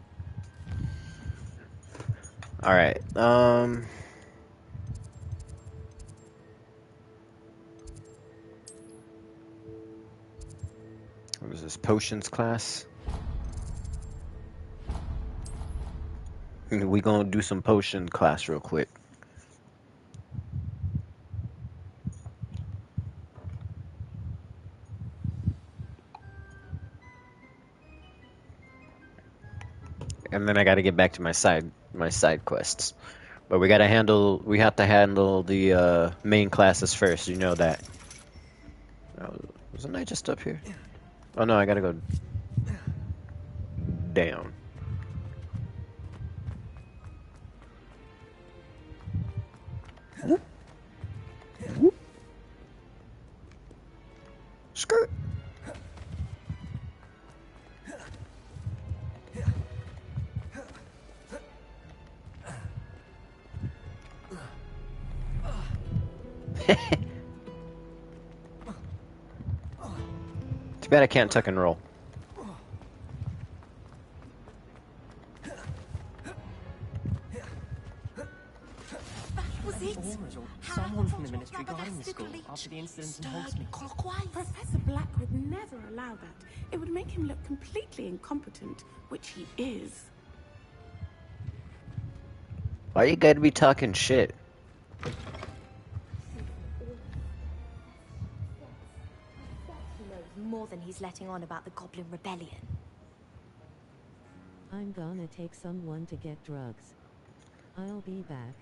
Alright, what is this, potions class? We gonna do some potion class real quick. And then I gotta get back to my side quests. But we have to handle the main classes first, you know that. Oh, wasn't I just up here? Oh no, I gotta go down. Too bad I can't tuck and roll. Was it? Someone from the ministry guarding the school after the incident in Hogsmeade. Professor Black would never allow that. It would make him look completely incompetent, which he is. Why you gotta be talking shit? He knows more than he's letting on about the Goblin Rebellion. I'm gonna take someone to get drugs. I'll be back.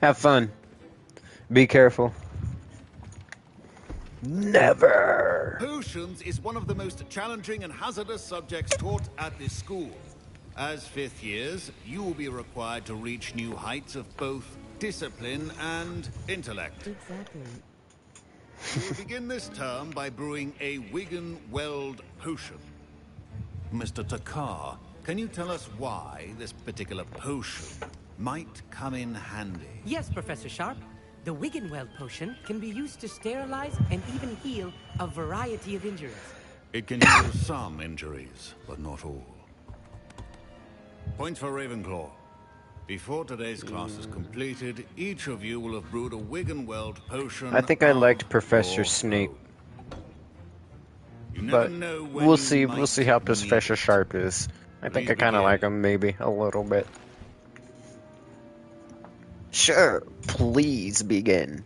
Have fun. Be careful. Never! Potions is one of the most challenging and hazardous subjects taught at this school. As fifth years, you will be required to reach new heights of both discipline and intellect. Exactly. You will begin this term by brewing a Wigan-Weld potion. Mr. Takar, can you tell us why this particular potion might come in handy? Yes, Professor Sharp. The Wiggenweld potion can be used to sterilize and even heal a variety of injuries. It can heal some injuries, but not all. Point for Ravenclaw. Before today's class is completed, each of you will have brewed a Wiggenweld potion. I think I liked Professor Snape. But we'll see how Professor Sharp is. I think I kind of like him, maybe a little bit. Sure, please begin.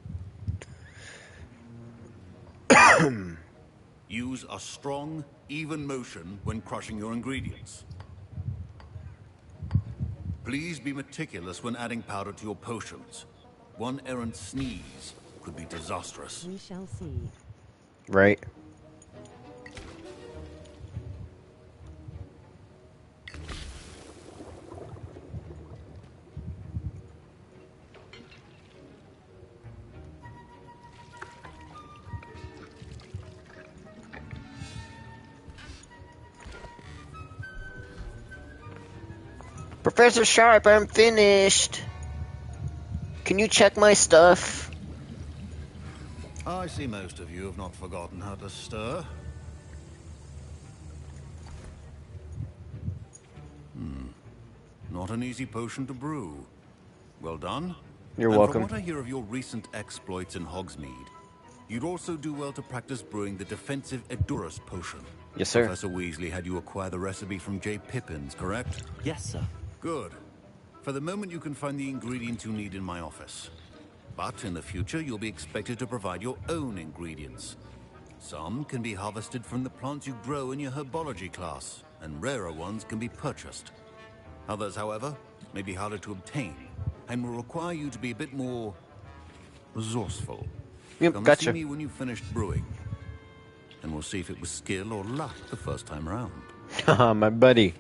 Use a strong, even motion when crushing your ingredients. Please be meticulous when adding powder to your potions. One errant sneeze could be disastrous. We shall see. Right. Professor Sharp, I'm finished. Can you check my stuff? I see most of you have not forgotten how to stir. Not an easy potion to brew. Well done. You're and welcome. From what I hear of your recent exploits in Hogsmeade, you'd also do well to practice brewing the defensive Edurus potion. Yes, sir. Professor Weasley had you acquire the recipe from J. Pippins, correct? Yes, sir. Good. For the moment, you can find the ingredients you need in my office. But in the future, you'll be expected to provide your own ingredients. Some can be harvested from the plants you grow in your herbology class, and rarer ones can be purchased. Others, however, may be harder to obtain, and will require you to be a bit more resourceful. Yep, Come gotcha. see me when you've finished brewing, and we'll see if it was skill or luck the first time around. Haha, my buddy.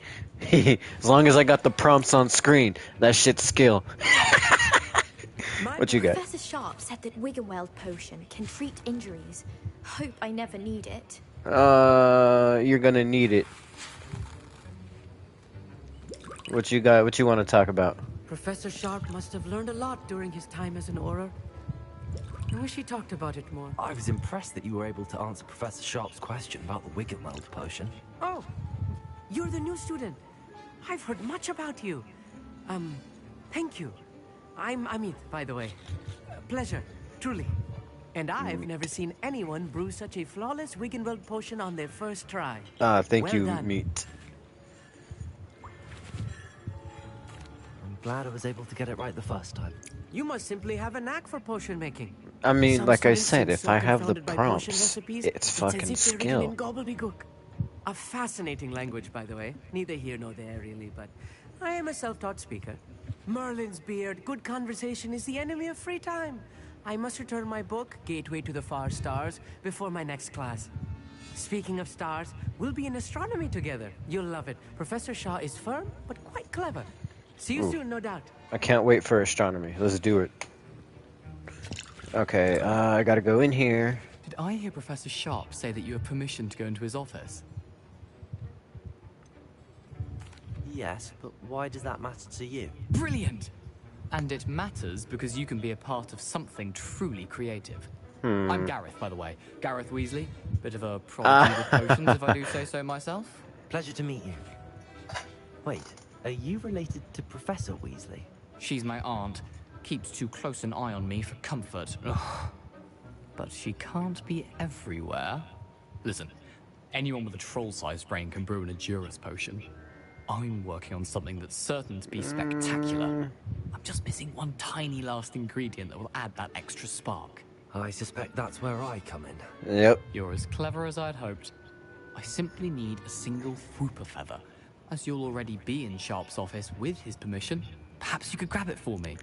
As long as I got the prompts on screen, that shit's skill. What you got? Professor Sharp said that Wiggenweld potion can treat injuries. Hope I never need it. You're gonna need it. What you got? What you want to talk about? Professor Sharp must have learned a lot during his time as an Auror. I wish he talked about it more. I was impressed that you were able to answer Professor Sharp's question about the Wiggenweld potion. Oh, you're the new student. I've heard much about you. Thank you. I'm Amit, by the way. Pleasure, truly. And I've never seen anyone brew such a flawless Wiggenweld potion on their first try. Thank Well you, done. Meat. I'm glad I was able to get it right the first time. You must simply have a knack for potion making. I mean, Some like I students said, seem if so I have the confounded by potion prompts, recipes, it's as fucking if they're written skill. in gobbledygook. A fascinating language, by the way. Neither here nor there, really, but I am a self-taught speaker. Merlin's beard, good conversation is the enemy of free time. I must return my book, Gateway to the Far Stars, before my next class. Speaking of stars, we'll be in astronomy together. You'll love it. Professor Shaw is firm, but quite clever. See you Ooh. soon, no doubt. I can't wait for astronomy. Let's do it. Okay, I gotta go in here. Did I hear Professor Sharp say that you have permission to go into his office? Yes, but why does that matter to you? Brilliant! And it matters because you can be a part of something truly creative. I'm Gareth, by the way. Gareth Weasley. Bit of a prodigy with potions, if I do say so myself. Pleasure to meet you. Wait, are you related to Professor Weasley? She's my aunt. Keeps too close an eye on me for comfort. Ugh. But she can't be everywhere. Listen, anyone with a troll-sized brain can brew an Endurance potion. I'm working on something that's certain to be spectacular. I'm just missing one tiny last ingredient that will add that extra spark. I suspect that's where I come in. Yep. You're as clever as I'd hoped. I simply need a single Whooper feather. As you'll already be in Sharp's office with his permission, perhaps you could grab it for me.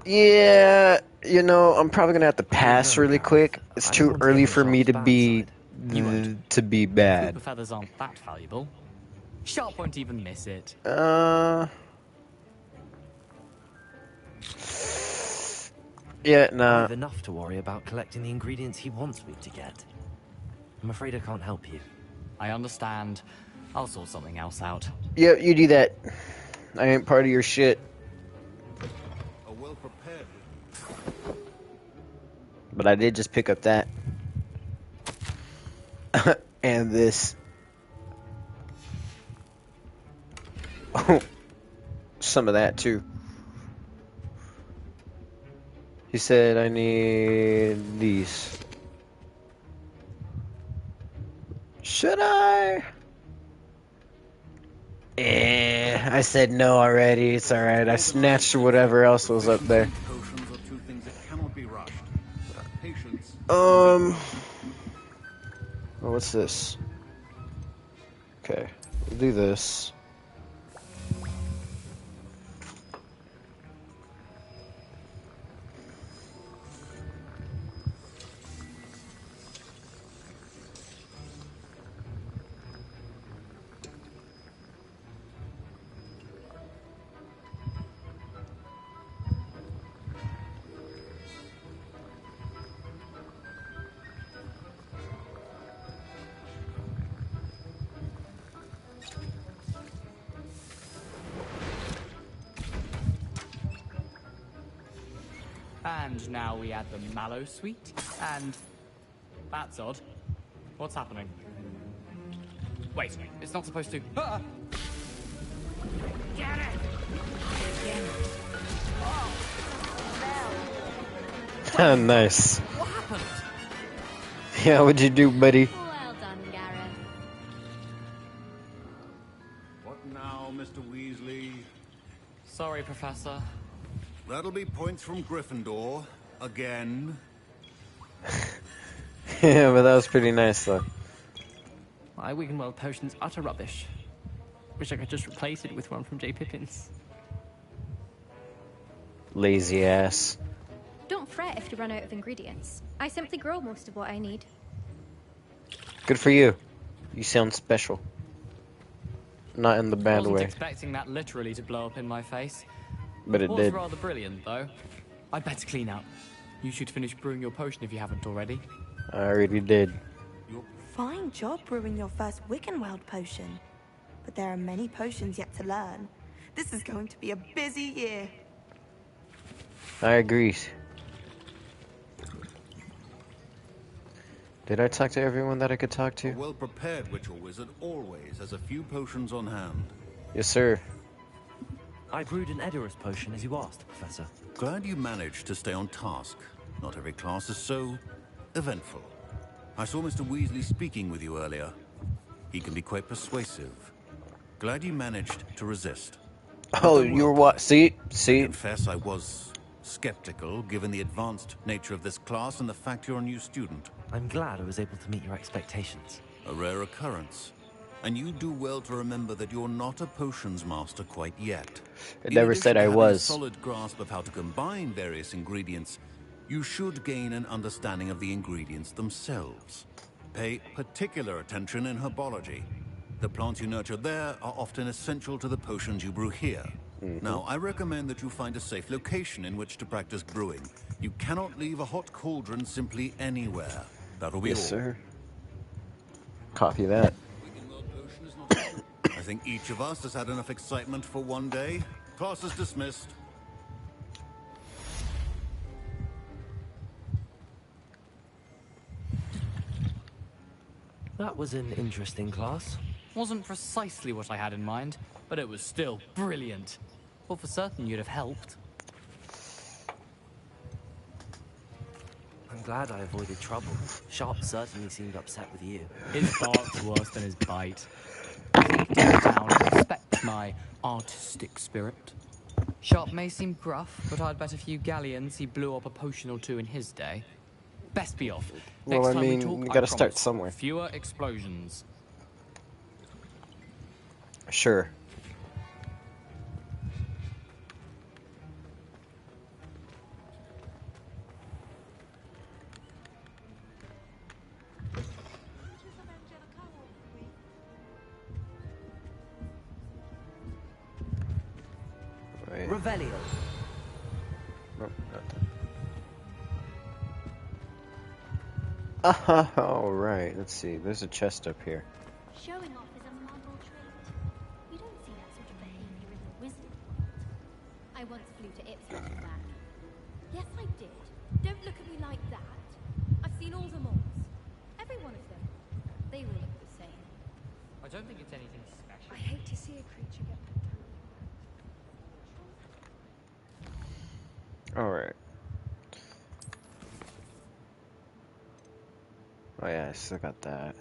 Yeah, you know, I'm probably gonna have to pass really quick. It's too early for me to be bad. Whooper feathers aren't that valuable. Sharp won't even miss it. Yeah, nah. I have enough to worry about collecting the ingredients he wants me to get. I'm afraid I can't help you. I understand. I'll sort something else out. Yep, you do that. I ain't part of your shit. A well-prepared. But I did just pick up that. And this. Oh, some of that too. He said I need these. Should I? I said no already. It's alright. I snatched whatever else was up there. Potions are two things that cannot be rushed. Patience. Oh, what's this? Okay, we'll do this. And now we add the mallow sweet, and that's odd. What's happening? Wait, it's not supposed to. Ah! Get it! Oh, nice. What happened? Yeah, what'd you do, buddy? Well done, Gareth. What now, Mr. Weasley? Sorry, Professor. That'll be points from Gryffindor. Again. Yeah, but that was pretty nice, though. My Wiggenweld potion's utter rubbish. Wish I could just replace it with one from J. Pippin's. Lazy ass. Don't fret if you run out of ingredients. I simply grow most of what I need. Good for you. You sound special. Not in the bad Wasn't way. expecting that literally to blow up in my face. But it Was did. rather brilliant, though. I'd better clean up. You should finish brewing your potion if you haven't already. I already did. Fine job brewing your first Wiggenweld potion. But there are many potions yet to learn. This is going to be a busy year. I agree. Did I talk to everyone that I could talk A to? well-prepared witcher wizard always has a few potions on hand. Yes, sir. I brewed an Edurus potion as you asked, Professor. Glad you managed to stay on task. Not every class is so eventful. I saw Mr. Weasley speaking with you earlier. He can be quite persuasive. Glad you managed to resist. Oh, you were what? See? I confess I was skeptical, given the advanced nature of this class and the fact you're a new student. I'm glad I was able to meet your expectations. A rare occurrence. And you do well to remember that you're not a potions master quite yet. It never said I In addition to having was. a solid grasp of how to combine various ingredients, you should gain an understanding of the ingredients themselves. Pay particular attention in herbology. The plants you nurture there are often essential to the potions you brew here. Now, I recommend that you find a safe location in which to practice brewing. You cannot leave a hot cauldron simply anywhere. That'll be all. Yes, sir. Copy that. I think each of us has had enough excitement for one day. Class is dismissed. That was an interesting class. Wasn't precisely what I had in mind, but it was still brilliant. Well, for certain you'd have helped. I'm glad I avoided trouble. Sharp certainly seemed upset with you. His bark's worse than his bite. I think deep down he respects my artistic spirit. Sharp may seem gruff, but I'd bet a few galleons he blew up a potion or two in his day. Best be off. Well, Next I time mean, we talk, you I gotta start promise, somewhere. fewer explosions. Sure. Right. Revelio. Nope, not that. Oh, right. Let's see. There's a chest up here. Showing off is a muggle trait. You don't see that sort of behavior in the wizard world. I once flew to Ipswich and back. Yes, I did. Don't look at me like that. I've seen all the malls. Every one of them. They all look the same. I don't think it's anything special. I hate to see a creature get put down. Alright. Oh yeah, I still got that.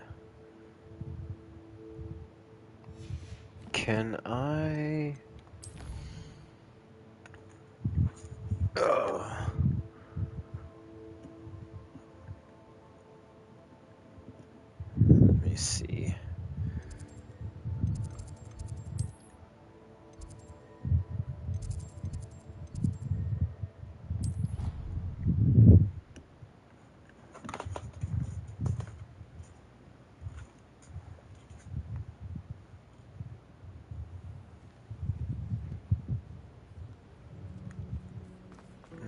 Can I... Ugh. Let me see.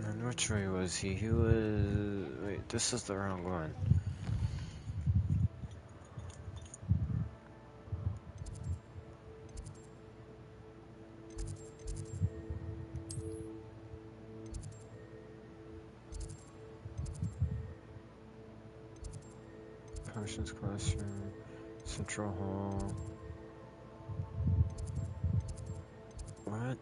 And which way was he? He was... Wait, this is the wrong one. Potions classroom, central hall. What?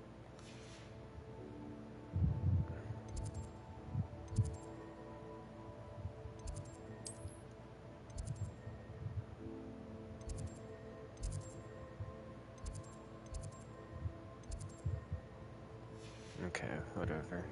Okay, whatever.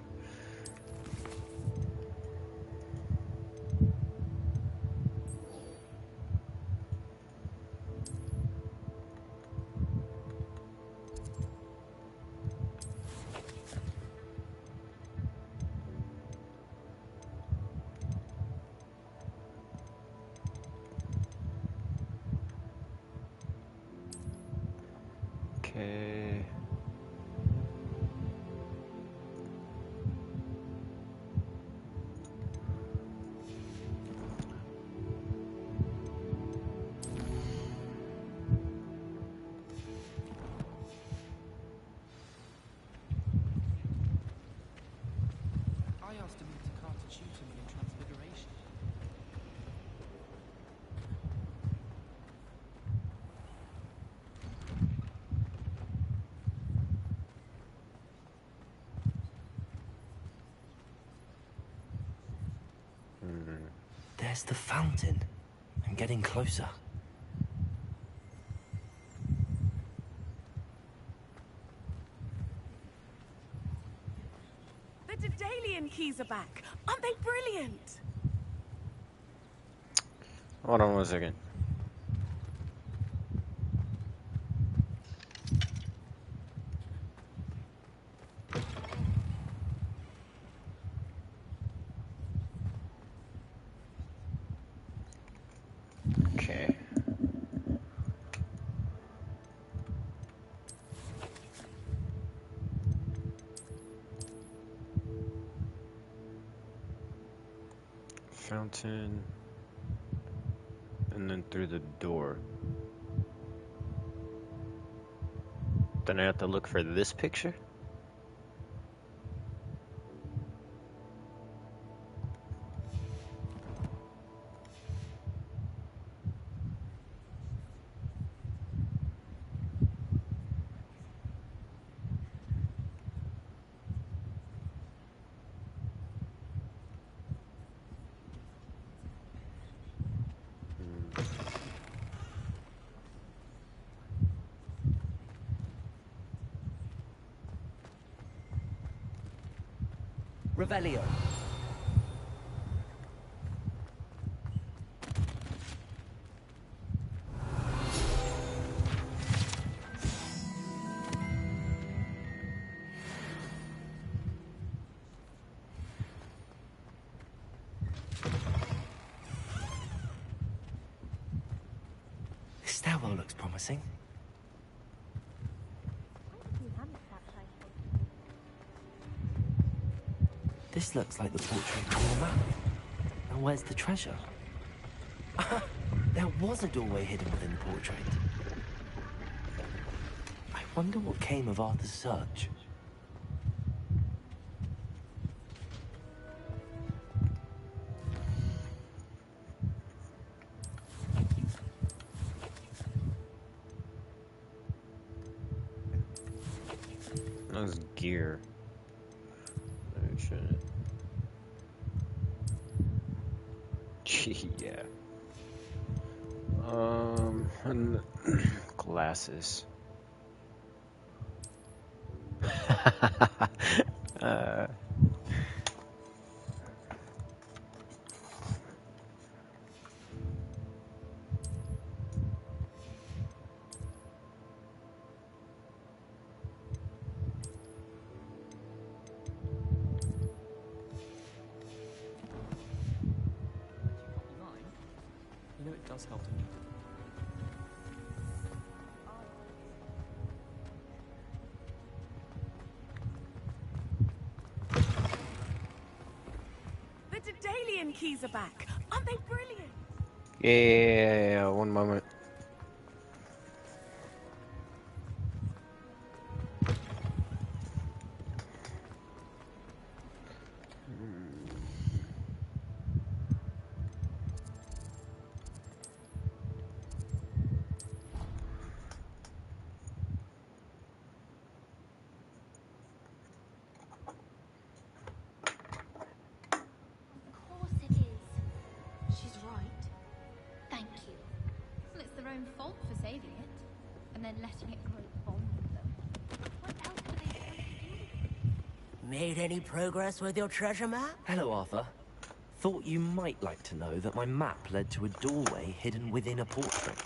Okay. I asked him to cast a tutor me in Transfiguration. There's the fountain. I'm getting closer. The Daedalian keys are back. Aren't they brilliant? Hold on one second. Okay. Fountain. And then through the door. Then I have to look for this picture? Revelio. This stairwell looks promising. This looks like the portrait on the map. And where's the treasure? There was a doorway hidden within the portrait. I wonder what came of Arthur's search. That was gear. Oh, shit. Yeah. And glasses. You know, it does help to meet. The Daedalian keys are back. Aren't they brilliant? Yeah, one moment. Of course it is. She's right. Thank you. Well, it's their own fault for saving it, and then letting it grow bond with them. What else were they supposed to do? Made any progress with your treasure map? Hello, Arthur. Thought you might like to know that my map led to a doorway hidden within a portrait.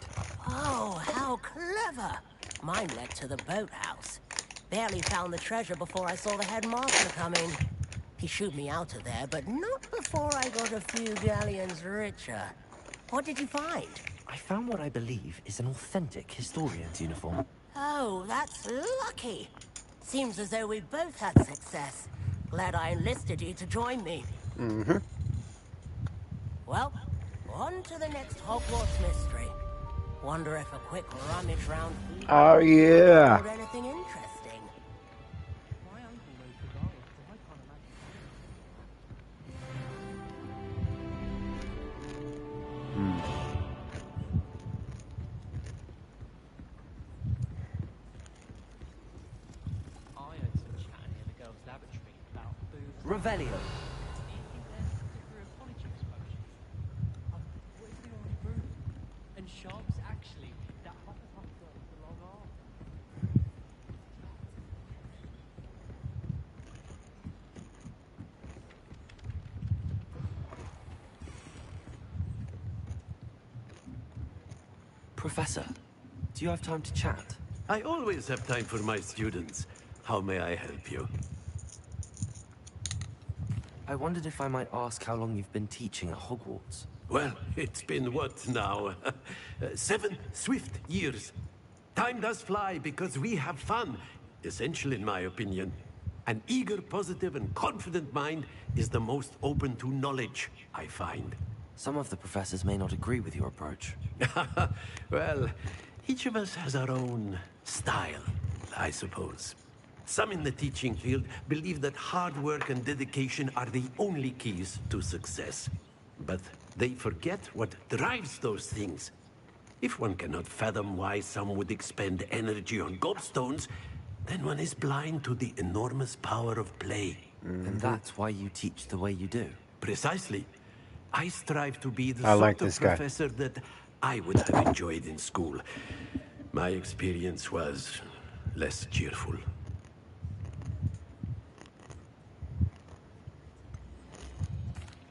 Oh, how clever! Mine led to the boathouse. Barely found the treasure before I saw the headmaster coming. He shooed me out of there, but not before I got a few galleons richer. What did you find? I found what I believe is an authentic historian's uniform. Oh, that's lucky. Seems as though we both had success. Glad I enlisted you to join me. Mm-hmm. Well, on to the next Hogwarts mystery. Wonder if a quick rummage round here Oh, yeah. found anything interesting. My uncle knows the guy, so I can't imagine. I heard some chatting in the girls' laboratory about booze. Revelio. What if they already brewed? And Sharp's actually that Hufflepuff girl with the long arm. Professor, do you have time to chat? I always have time for my students. How may I help you? I wondered if I might ask how long you've been teaching at Hogwarts. Well, it's been what now? 7 swift years. Time does fly because we have fun, essential in my opinion. An eager, positive, and confident mind is the most open to knowledge, I find. Some of the professors may not agree with your approach. Well, each of us has our own style, I suppose. Some in the teaching field believe that hard work and dedication are the only keys to success. But they forget what drives those things. If one cannot fathom why some would expend energy on gobstones, then one is blind to the enormous power of play. And that's why you teach the way you do. Precisely. I strive to be the I like sort of this guy. professor that I would have enjoyed in school. My experience was less cheerful.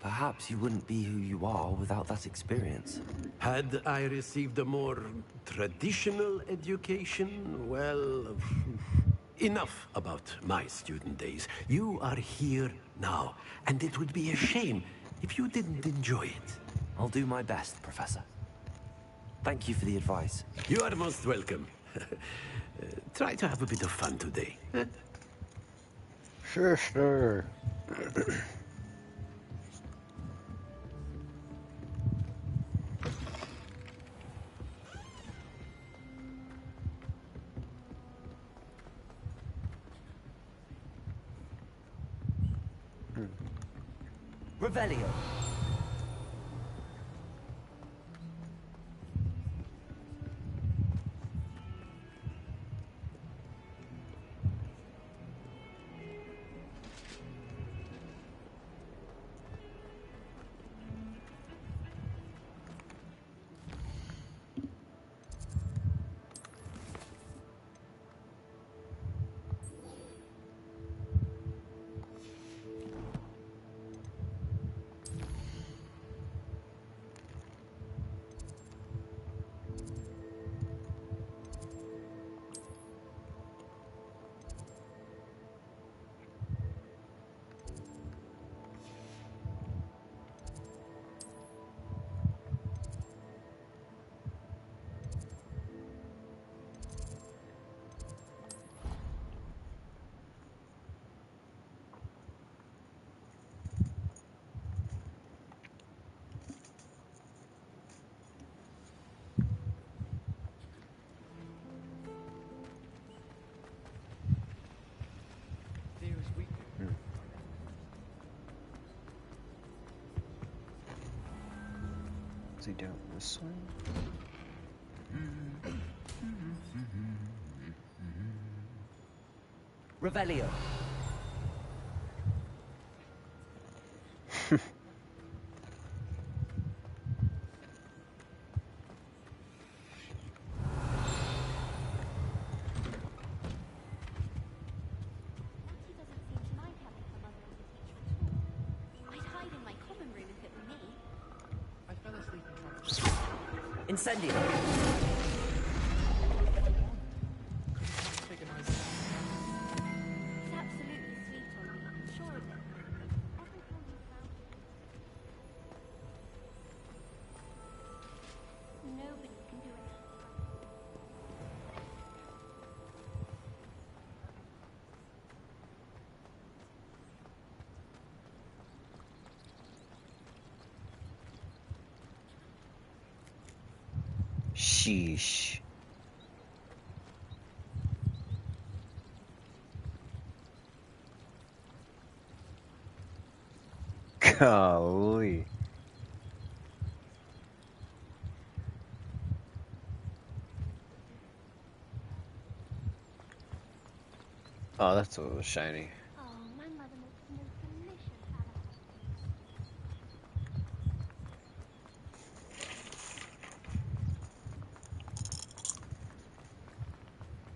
Perhaps you wouldn't be who you are without that experience. Had I received a more traditional education, well, enough about my student days. You are here now, and it would be a shame if you didn't enjoy it. I'll do my best, Professor. Thank you for the advice. You are most welcome. Try to have a bit of fun today. Sure, sure. Revelio. Is he down this way? Revelio. Incendio. Sheesh. Golly. Oh, that's a little shiny.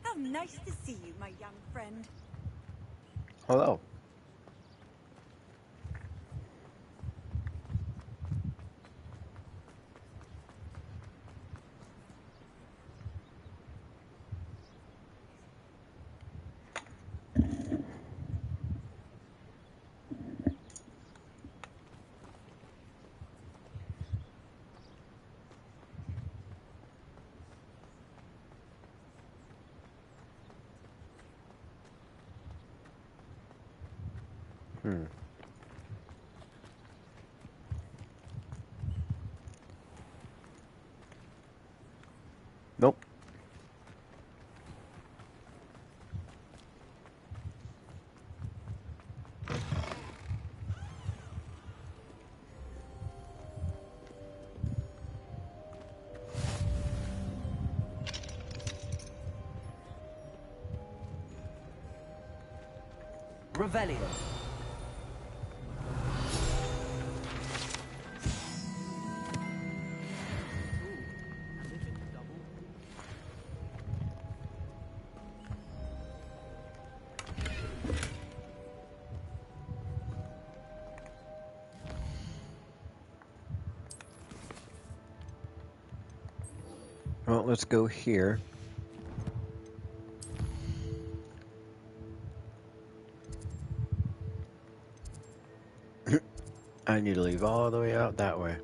How nice to see you, my young friend. Hello. Nope. Revelio. Well, let's go here. I need to leave all the way out that way.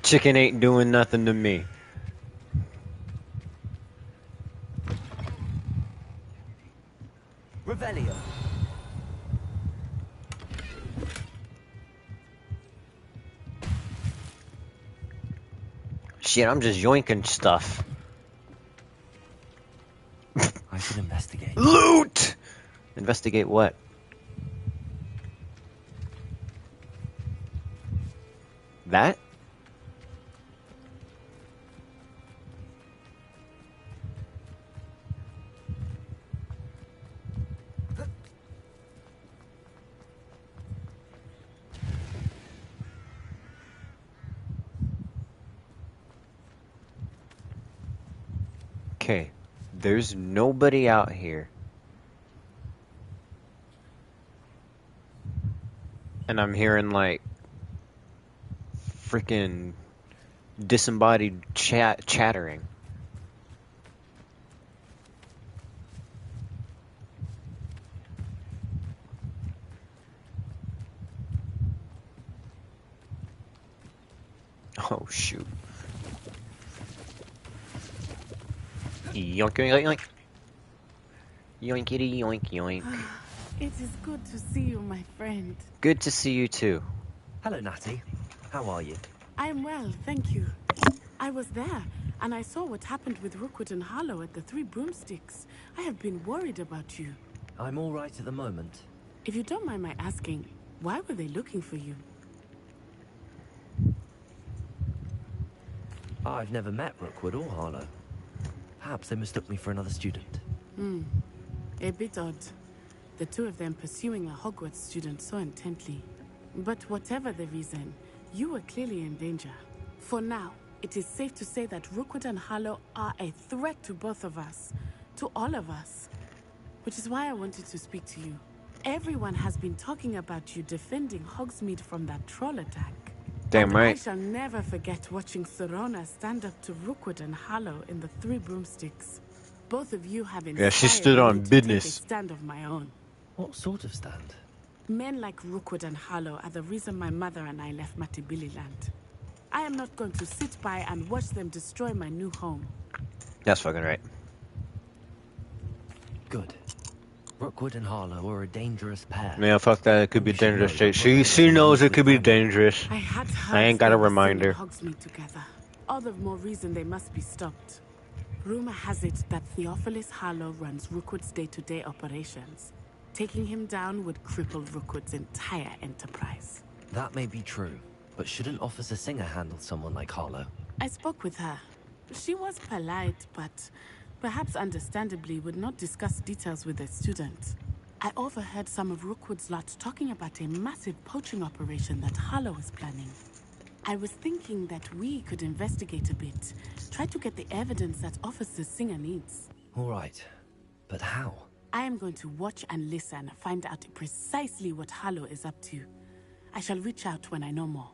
Chicken ain't doing nothing to me. Revelio. Shit, I'm just yoinking stuff. I should investigate. Loot! Investigate what? That? Okay, there's nobody out here. And I'm hearing like freaking disembodied chattering. Oh shoot. Yoink yoink yoink. Yoinkity yoink yoink. It is good to see you, my friend. Good to see you too. Hello, Natty. How are you? I am well, thank you. I was there, and I saw what happened with Rookwood and Harlow at the Three Broomsticks. I have been worried about you. I'm all right at the moment. If you don't mind my asking, why were they looking for you? I've never met Rookwood or Harlow. Perhaps they mistook me for another student. A bit odd. The two of them pursuing a Hogwarts student so intently. But whatever the reason, you were clearly in danger. For now, it is safe to say that Rookwood and Harlow are a threat to both of us. To all of us. Which is why I wanted to speak to you. Everyone has been talking about you defending Hogsmeade from that troll attack. Damn right. I shall never forget watching Serona stand up to Rookwood and Harlow in the Three Broomsticks. Both of you have inspired she stood on me to business. take a stand of my own. What sort of stand? Men like Rookwood and Harlow are the reason my mother and I left Matibililand. I am not going to sit by and watch them destroy my new home. That's fucking right. Good. Rookwood and Harlow are a dangerous pair. Yeah, fuck that. It could be dangerous. She knows it could be dangerous. I ain't got a reminder. Hogsmeade together. All the more reason they must be stopped. Rumor has it that Theophilus Harlow runs Rookwood's day-to-day operations. Taking him down would cripple Rookwood's entire enterprise. That may be true, but shouldn't Officer Singer handle someone like Harlow? I spoke with her. She was polite, but perhaps understandably would not discuss details with a student. I overheard some of Rookwood's lot talking about a massive poaching operation that Harlow is planning. I was thinking that we could investigate a bit, try to get the evidence that Officer Singer needs. All right, but how? I am going to watch and listen, find out precisely what Harlow is up to. I shall reach out when I know more.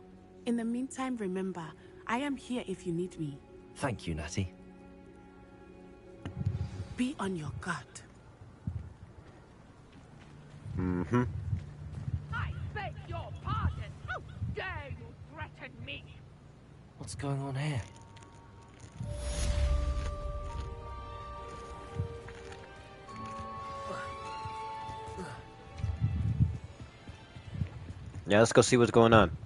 In the meantime, remember, I am here if you need me. Thank you, Natty. Be on your guard. Mm-hmm. I beg your pardon. How dare you threaten me? What's going on here? Yeah, let's go see what's going on.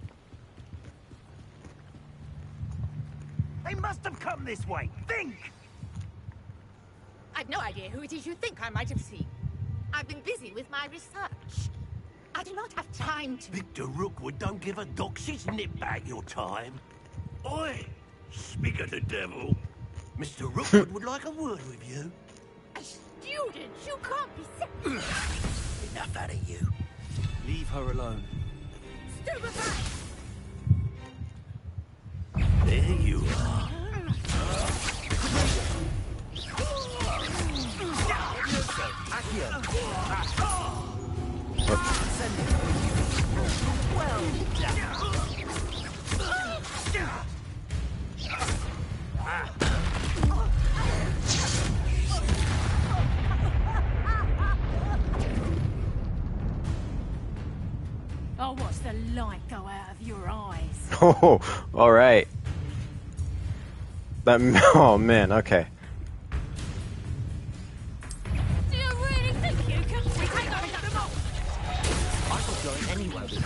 They must have come this way. Think! I've no idea who it is you think I might have seen. I've been busy with my research. I do not have time to... Victor Rookwood don't give a dock. She's nipped back your time. Oi! Speak of the devil. Mr. Rookwood would like a word with you. A student? You can't be serious. Enough out of you. Leave her alone. Stupefy! There you are. Oh, what's the light go out of your eyes? Oh, all right. That. Oh man. Okay. Do you really think you can take over them all? I'm not going anywhere with you.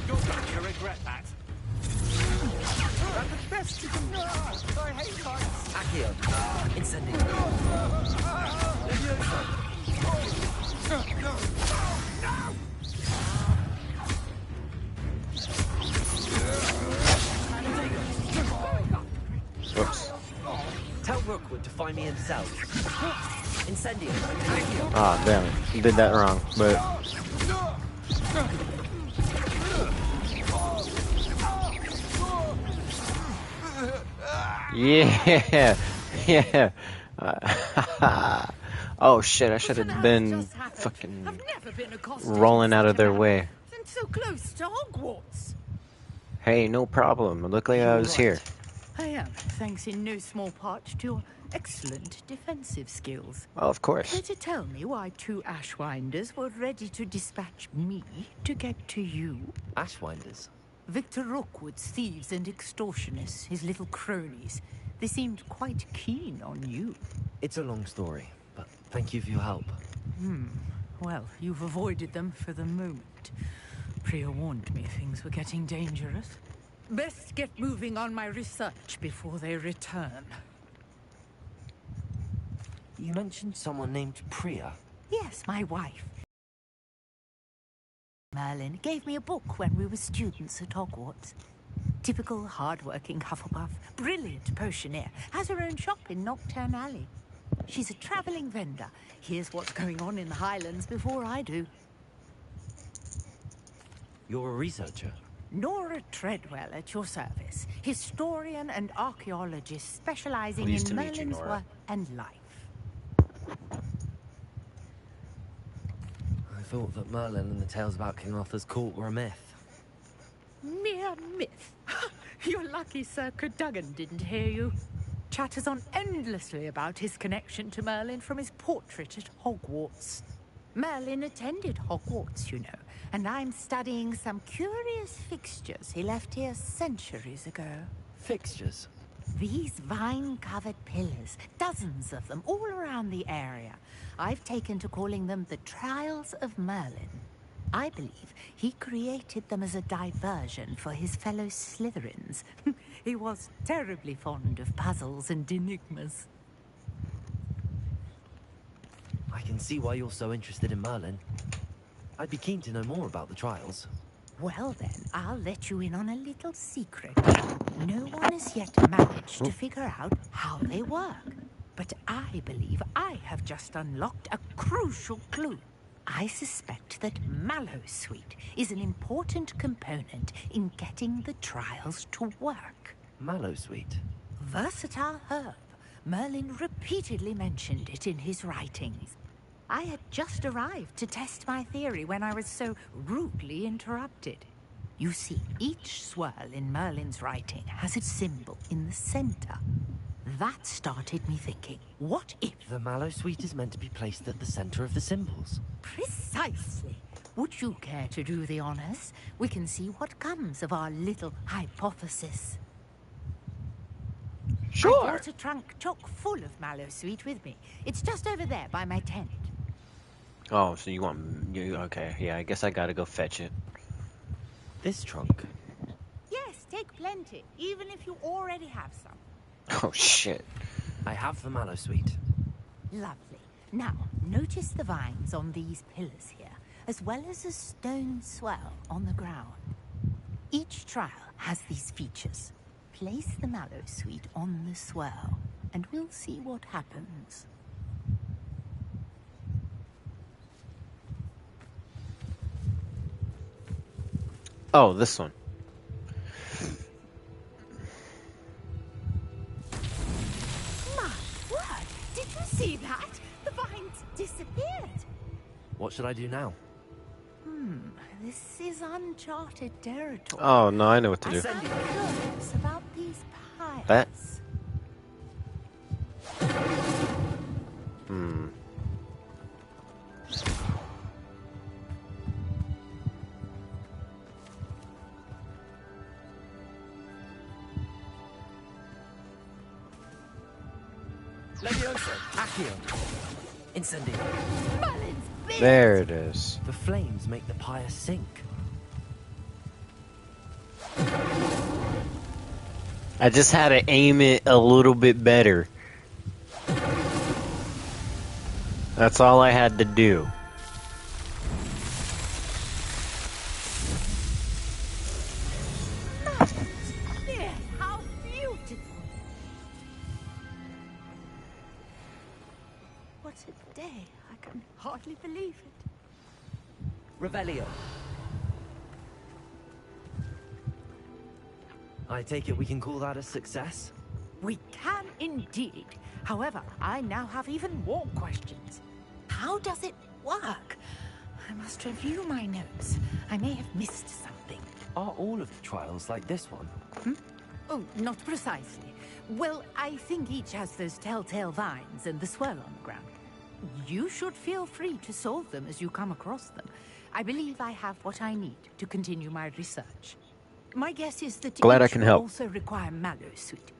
You're going to regret that. That's the best you can do. I hate heights. Accio, incendio. Whoops. Tell Rookwood to find me himself. Incendio. Accio. Ah, damn it. You did that wrong, but. Yeah, yeah. Oh shit! I should have been fucking rolling out of their way. And so close to Hogwarts. Hey, no problem. It looked like I was here. I am, thanks in no small part to your excellent defensive skills. Oh, of course. Care to tell me why two Ashwinders were ready to dispatch me to get to you? Ashwinders? Victor Rookwood's thieves and extortionists, his little cronies. They seemed quite keen on you. It's a long story, but thank you for your help. Well, you've avoided them for the moment. Priya warned me things were getting dangerous. Best get moving on my research before they return. You mentioned someone named Priya. Yes, my wife. Merlin gave me a book when we were students at Hogwarts. Typical hard-working Hufflepuff, brilliant potioneer, has her own shop in Nocturne Alley. She's a travelling vendor. Here's what's going on in the Highlands before I do. You're a researcher? Nora Treadwell at your service. Historian and archaeologist specializing Pleased in to meet you, Merlin's Nora. work and life. I thought that Merlin and the tales about King Arthur's court were a myth. Mere myth. You're lucky Sir Cadogan didn't hear you. Chatters on endlessly about his connection to Merlin from his portrait at Hogwarts. Merlin attended Hogwarts, you know, and I'm studying some curious fixtures he left here centuries ago. Fixtures? These vine-covered pillars, dozens of them, all around the area. I've taken to calling them the Trials of Merlin. I believe he created them as a diversion for his fellow Slytherins. He was terribly fond of puzzles and enigmas. I can see why you're so interested in Merlin. I'd be keen to know more about the trials. Well then, I'll let you in on a little secret. No one has yet managed to figure out how they work. But I believe I have just unlocked a crucial clue. I suspect that Mallowsweet is an important component in getting the trials to work. Mallowsweet? Versatile herb. Merlin repeatedly mentioned it in his writings. I had just arrived to test my theory when I was so rudely interrupted. You see, each swirl in Merlin's writing has its symbol in the center. That started me thinking, what if... The mallow sweet is meant to be placed at the center of the symbols. Precisely. Would you care to do the honors? We can see what comes of our little hypothesis. Sure. I brought a trunk chock full of mallow sweet with me. It's just over there by my tent. Oh, so you want... okay, yeah, I guess I gotta go fetch it. This trunk? Yes, take plenty, even if you already have some. Oh, shit. I have the mallow sweet. Lovely. Now, notice the vines on these pillars here, as well as a stone swell on the ground. Each trial has these features. Place the mallow sweet on the swell, and we'll see what happens. Oh, this one. My word! Did you see that? The vines disappeared. What should I do now? This is uncharted territory. Oh, no, I know what to do. I'm curious about these pies. That? Levioso, Accio, Incendio. There it is. The flames make the pyre sink. I just had to aim it a little bit better. That's all I had to do. Yes, how beautiful! What a day! I can hardly believe it. Revelio. I take it we can call that a success? We can indeed. However, I now have even more questions. How does it work? I must review my notes. I may have missed something. Are all of the trials like this one? Oh, not precisely. Well, I think each has those telltale vines and the swirl on the ground. You should feel free to solve them as you come across them. I believe I have what I need to continue my research. My guess is that Glad I each can will help. also require mallow sweet,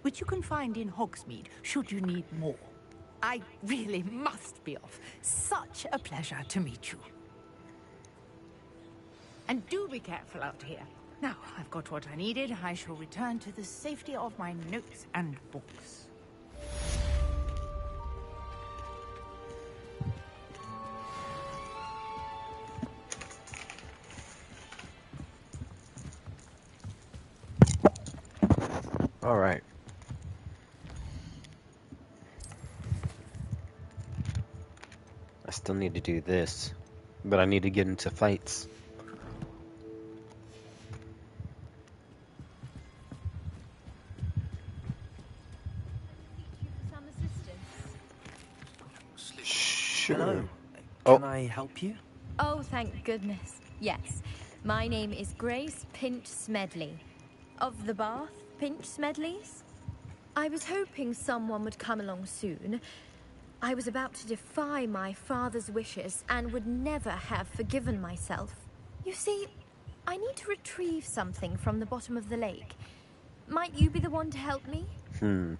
which you can find in Hogsmeade should you need more. I really must be off. Such a pleasure to meet you. And do be careful out here. Now, I've got what I needed. I shall return to the safety of my notes and books. All right. I still need to do this, but I need to get into fights. Some assistance? Sure. Hello. Oh. Can I help you? Oh, thank goodness. Yes. My name is Grace Pinch Smedley. Of the Bath Pinch Smedleys? I was hoping someone would come along soon. I was about to defy my father's wishes and would never have forgiven myself. You see, I need to retrieve something from the bottom of the lake. Might you be the one to help me? I'm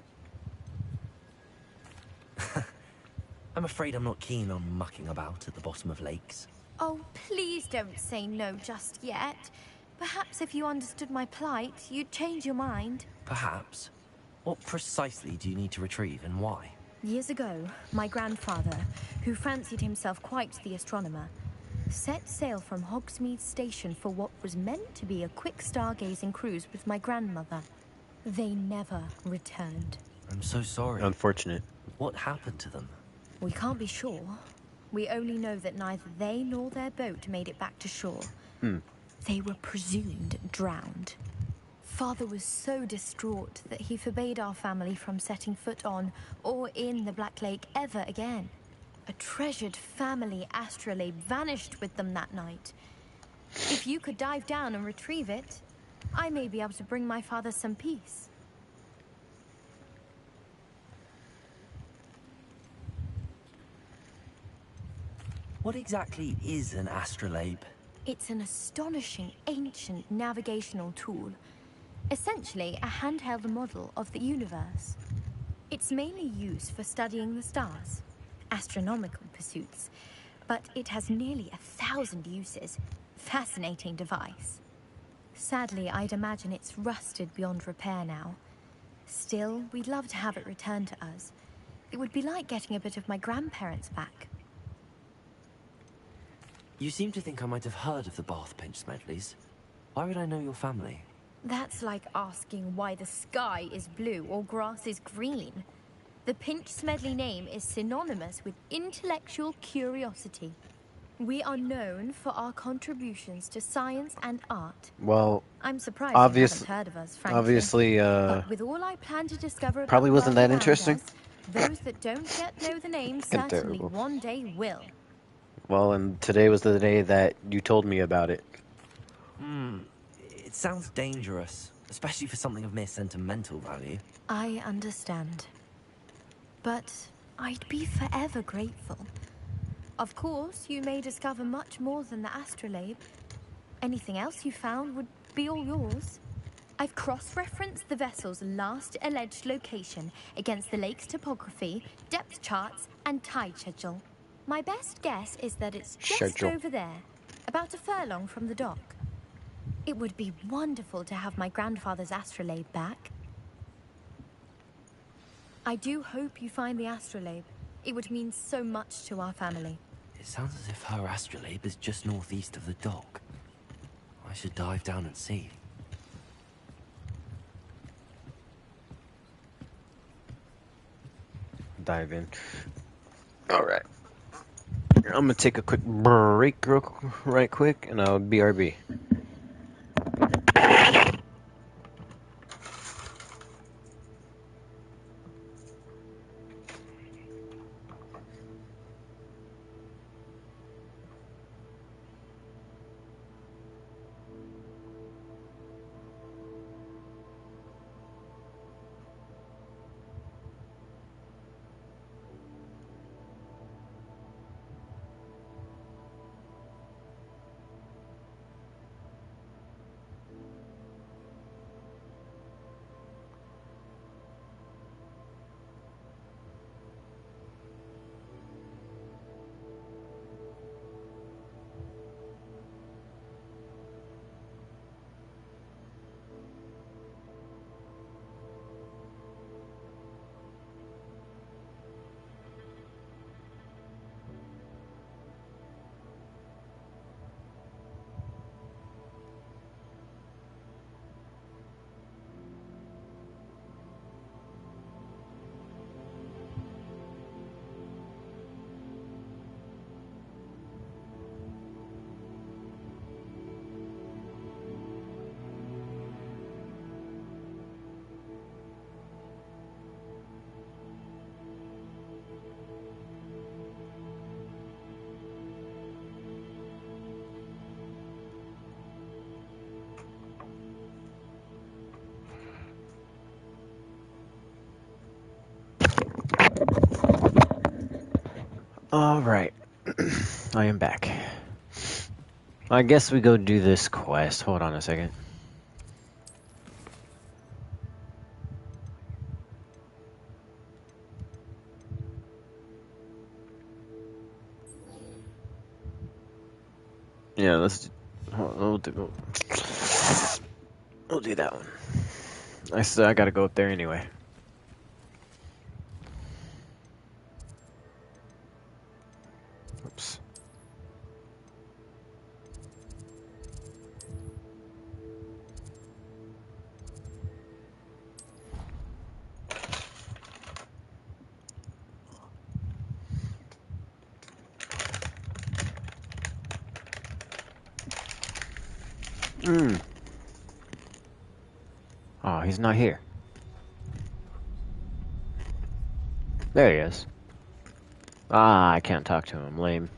afraid I'm not keen on mucking about at the bottom of lakes. Oh, please don't say no just yet. Perhaps if you understood my plight, you'd change your mind. Perhaps. What precisely do you need to retrieve and why? Years ago, my grandfather, who fancied himself quite the astronomer, set sail from Hogsmeade Station for what was meant to be a quick stargazing cruise with my grandmother. They never returned. I'm so sorry. Unfortunate. What happened to them? We can't be sure. We only know that neither they nor their boat made it back to shore. They were presumed drowned. Father was so distraught that he forbade our family from setting foot on or in the Black Lake ever again. A treasured family astrolabe vanished with them that night. If you could dive down and retrieve it, I may be able to bring my father some peace. What exactly is an astrolabe? It's an astonishing ancient navigational tool. Essentially, a handheld model of the universe. It's mainly used for studying the stars, astronomical pursuits, but it has nearly 1,000 uses. Fascinating device. Sadly, I'd imagine it's rusted beyond repair now. Still, we'd love to have it returned to us. It would be like getting a bit of my grandparents back. You seem to think I might have heard of the Bath Pinch Smedleys. Why would I know your family? That's like asking why the sky is blue or grass is green. The Pinch Smedley name is synonymous with intellectual curiosity. We are known for our contributions to science and art. Well, I'm surprised you haven't heard of us, frankly. Obviously, but with all I plan to discover about probably the wasn't world that around interesting. us, those that don't yet know the name certainly one day will. Well, and today was the day that you told me about it. It sounds dangerous, especially for something of mere sentimental value. I understand. But I'd be forever grateful. Of course, you may discover much more than the astrolabe. Anything else you found would be all yours. I've cross-referenced the vessel's last alleged location against the lake's topography, depth charts, and tide schedule. My best guess is that it's just over there, about a furlong from the dock. It would be wonderful to have my grandfather's astrolabe back. I do hope you find the astrolabe. It would mean so much to our family. It sounds as if her astrolabe is just northeast of the dock. I should dive down and see. Dive in. Alright. I'm gonna take a quick break right quick, and I'll BRB. Alright. I am back. I guess we go do this quest. Hold on a second. Yeah, we'll do that one. I gotta go up there anyway. Oops. Oh, he's not here. There he is. Ah, I can't talk to him. Lame.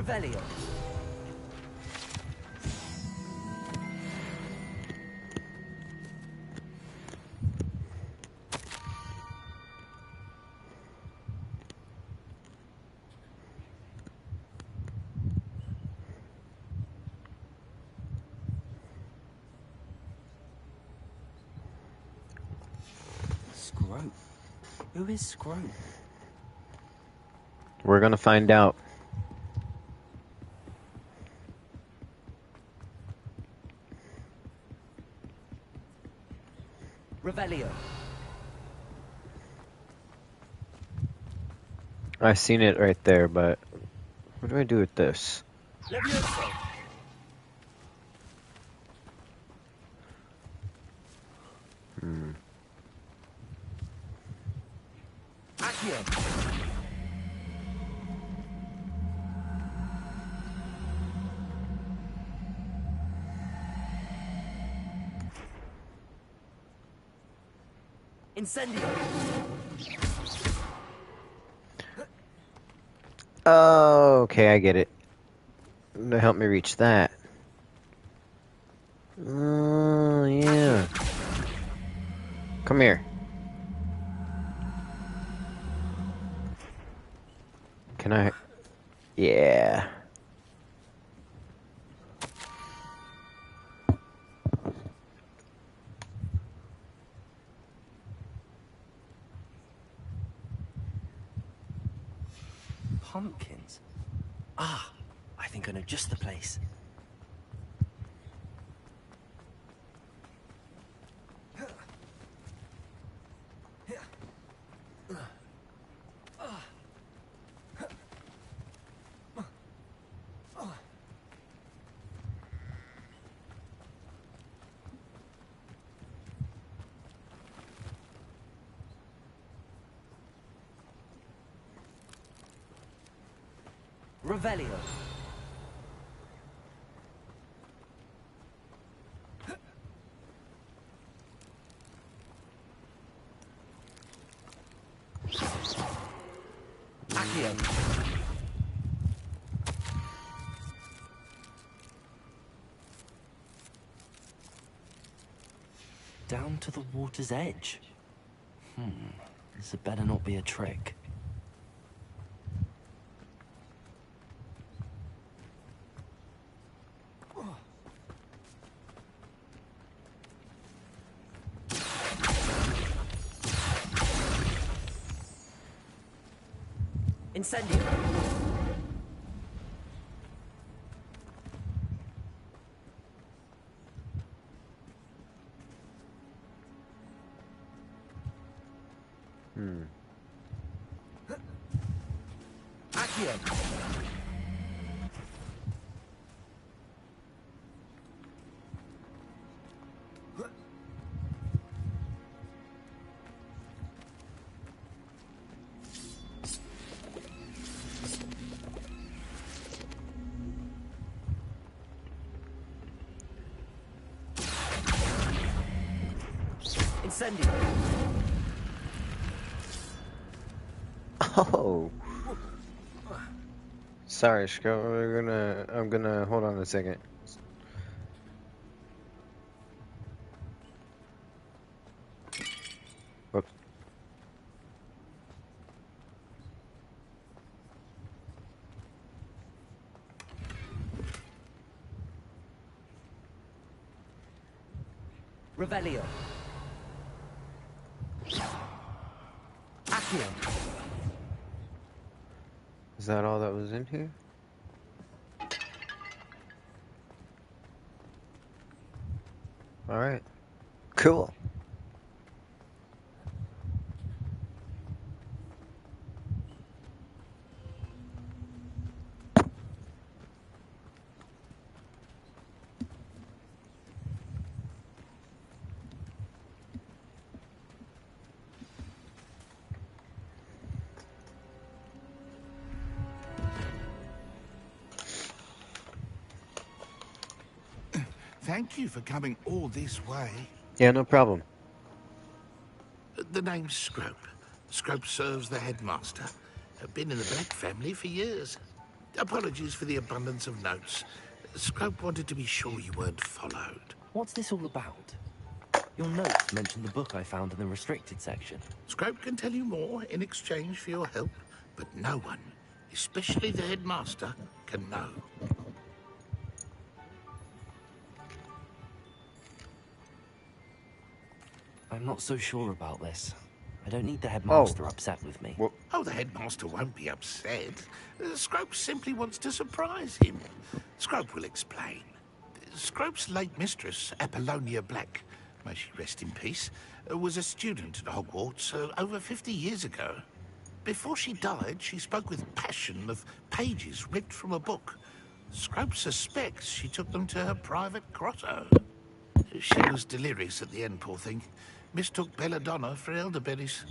Revelio. Scrope? Who is Scrope? We're gonna find out. Revelio. I seen it right there, but what do I do with this? Levioso. Accio. Incendio. Oh, okay, I get it. To help me reach that. Oh, yeah. Come here. Can I? Yeah. Pumpkins. Ah, I think I know just the place. Revelio. Accio. Down to the water's edge. This had better not be a trick. Incendio. Accio. Incendio. Oh. Sorry, Scott. I'm gonna hold on a second. Whoops. Revelio. Accio. Is that all that was in here? Alright. Cool. Thank you for coming all this way. Yeah, no problem. The name's Scrope. Scrope serves the headmaster. I've been in the Black family for years. Apologies for the abundance of notes. Scrope wanted to be sure you weren't followed. What's this all about? Your notes mention the book I found in the restricted section. Scrope can tell you more in exchange for your help, but no one, especially the headmaster, can know. I'm not so sure about this. I don't need the headmaster upset with me. Oh, the headmaster won't be upset. Scrope simply wants to surprise him. Scrope will explain. Scrope's late mistress, Apollonia Black, may she rest in peace, was a student at Hogwarts over 50 years ago. Before she died, she spoke with passion of pages ripped from a book. Scrope suspects she took them to her private grotto. She was delirious at the end, poor thing. Mistook belladonna for elderberries.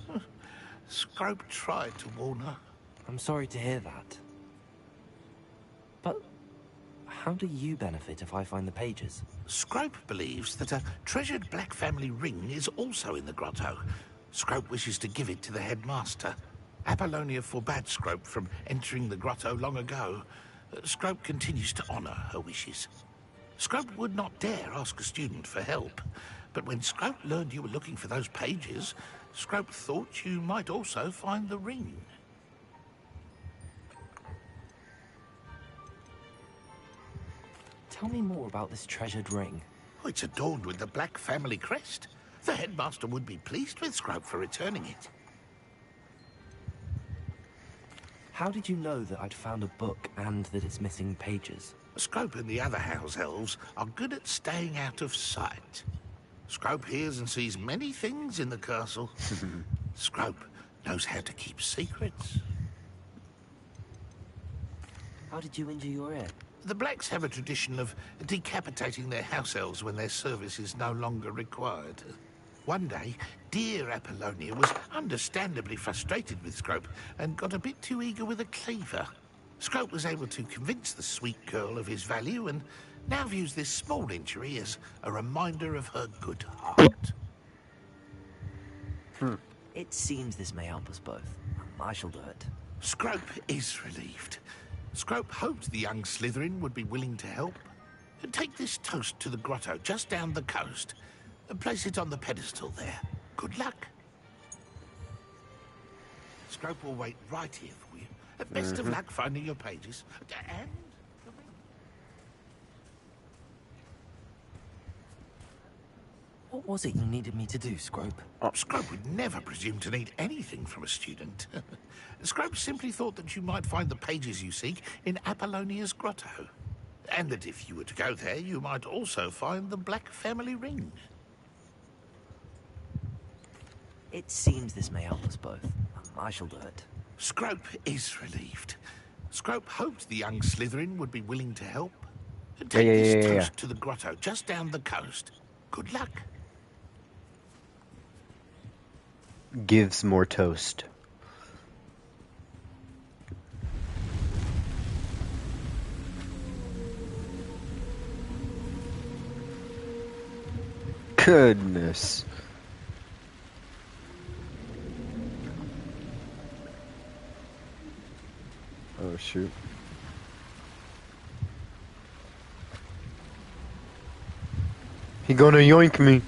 Scrope tried to warn her. I'm sorry to hear that. But how do you benefit if I find the pages? Scrope believes that a treasured Black family ring is also in the grotto. Scrope wishes to give it to the headmaster. Apollonia forbade Scrope from entering the grotto long ago. Scrope continues to honor her wishes. Scrope would not dare ask a student for help, but when Scrope learned you were looking for those pages, Scrope thought you might also find the ring. Tell me more about this treasured ring. Oh, it's adorned with the Black family crest. The headmaster would be pleased with Scrope for returning it. How did you know that I'd found a book and that it's missing pages? Scrope and the other house elves are good at staying out of sight. Scrope hears and sees many things in the castle. Scrope knows how to keep secrets. How did you injure your ear? The Blacks have a tradition of decapitating their house elves when their service is no longer required. One day, dear Apollonia was understandably frustrated with Scrope and got a bit too eager with a cleaver. Scrope was able to convince the sweet girl of his value and now views this small injury as a reminder of her good heart. It seems this may help us both. I shall do it. Scrope is relieved. Scrope hoped the young Slytherin would be willing to help. Take this toast to the grotto just down the coast and place it on the pedestal there. Good luck. Scrope will wait right here for you. Best of luck finding your pages. And what was it you needed me to do, Scrope? Scrope would never presume to need anything from a student. Scrope simply thought that you might find the pages you seek in Apollonia's grotto. And that if you were to go there, you might also find the Black family ring. It seems this may help us both. I shall do it. Scrope is relieved. Scrope hoped the young Slytherin would be willing to help. Take this toast to the grotto just down the coast. Good luck. Gives more toast. Goodness. Oh shoot. He gonna yoink me.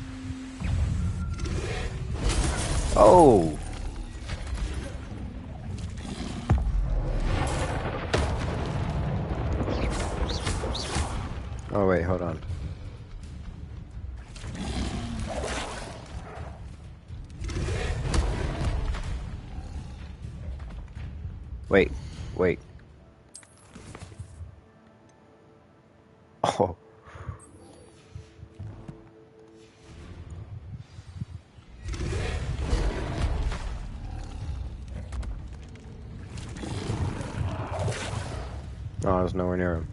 Oh. Oh wait, hold on. Wait. Oh. Oh, I was nowhere near him.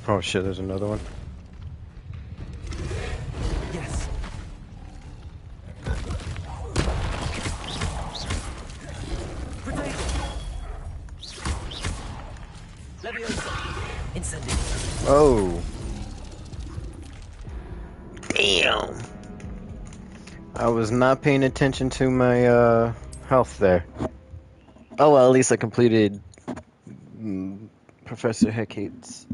Oh shit, there's another one. Yes. Oh. I was not paying attention to my health there. Oh well, at least I completed Professor Hecate's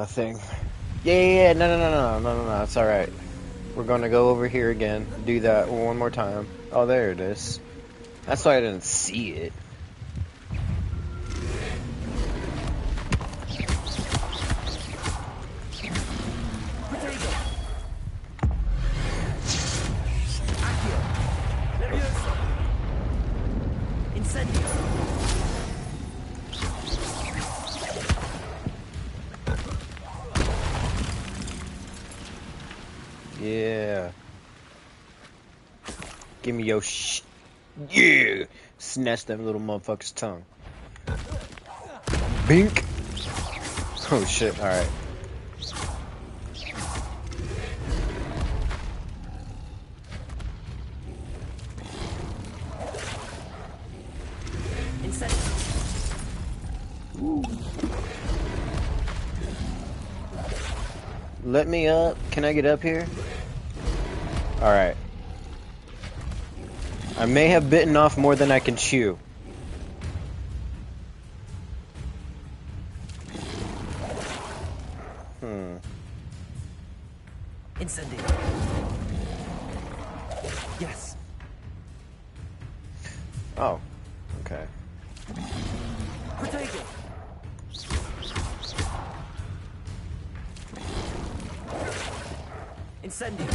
thing. Yeah, no, it's alright. We're gonna go over here again, do that one more time. Oh, there it is. That's why I didn't see it. Yeah. Give me your yeah! Snatch them little motherfucker's tongue. Bink! Oh shit, alright. Let me up. Can I get up here? Alright. I may have bitten off more than I can chew. Incendio. Yes. Oh, okay. Protego. Incendio.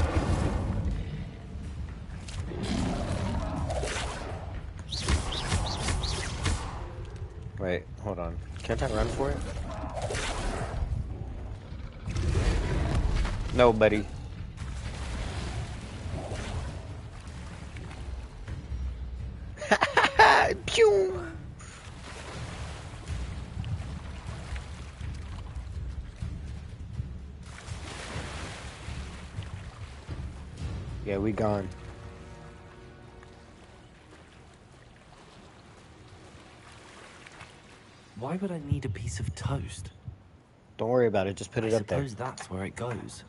Wait, hold on. Can't I run for it? No, buddy. Pew! Yeah, we gone. Why would I need a piece of toast? Don't worry about it, just put it up there. I suppose that's where it goes.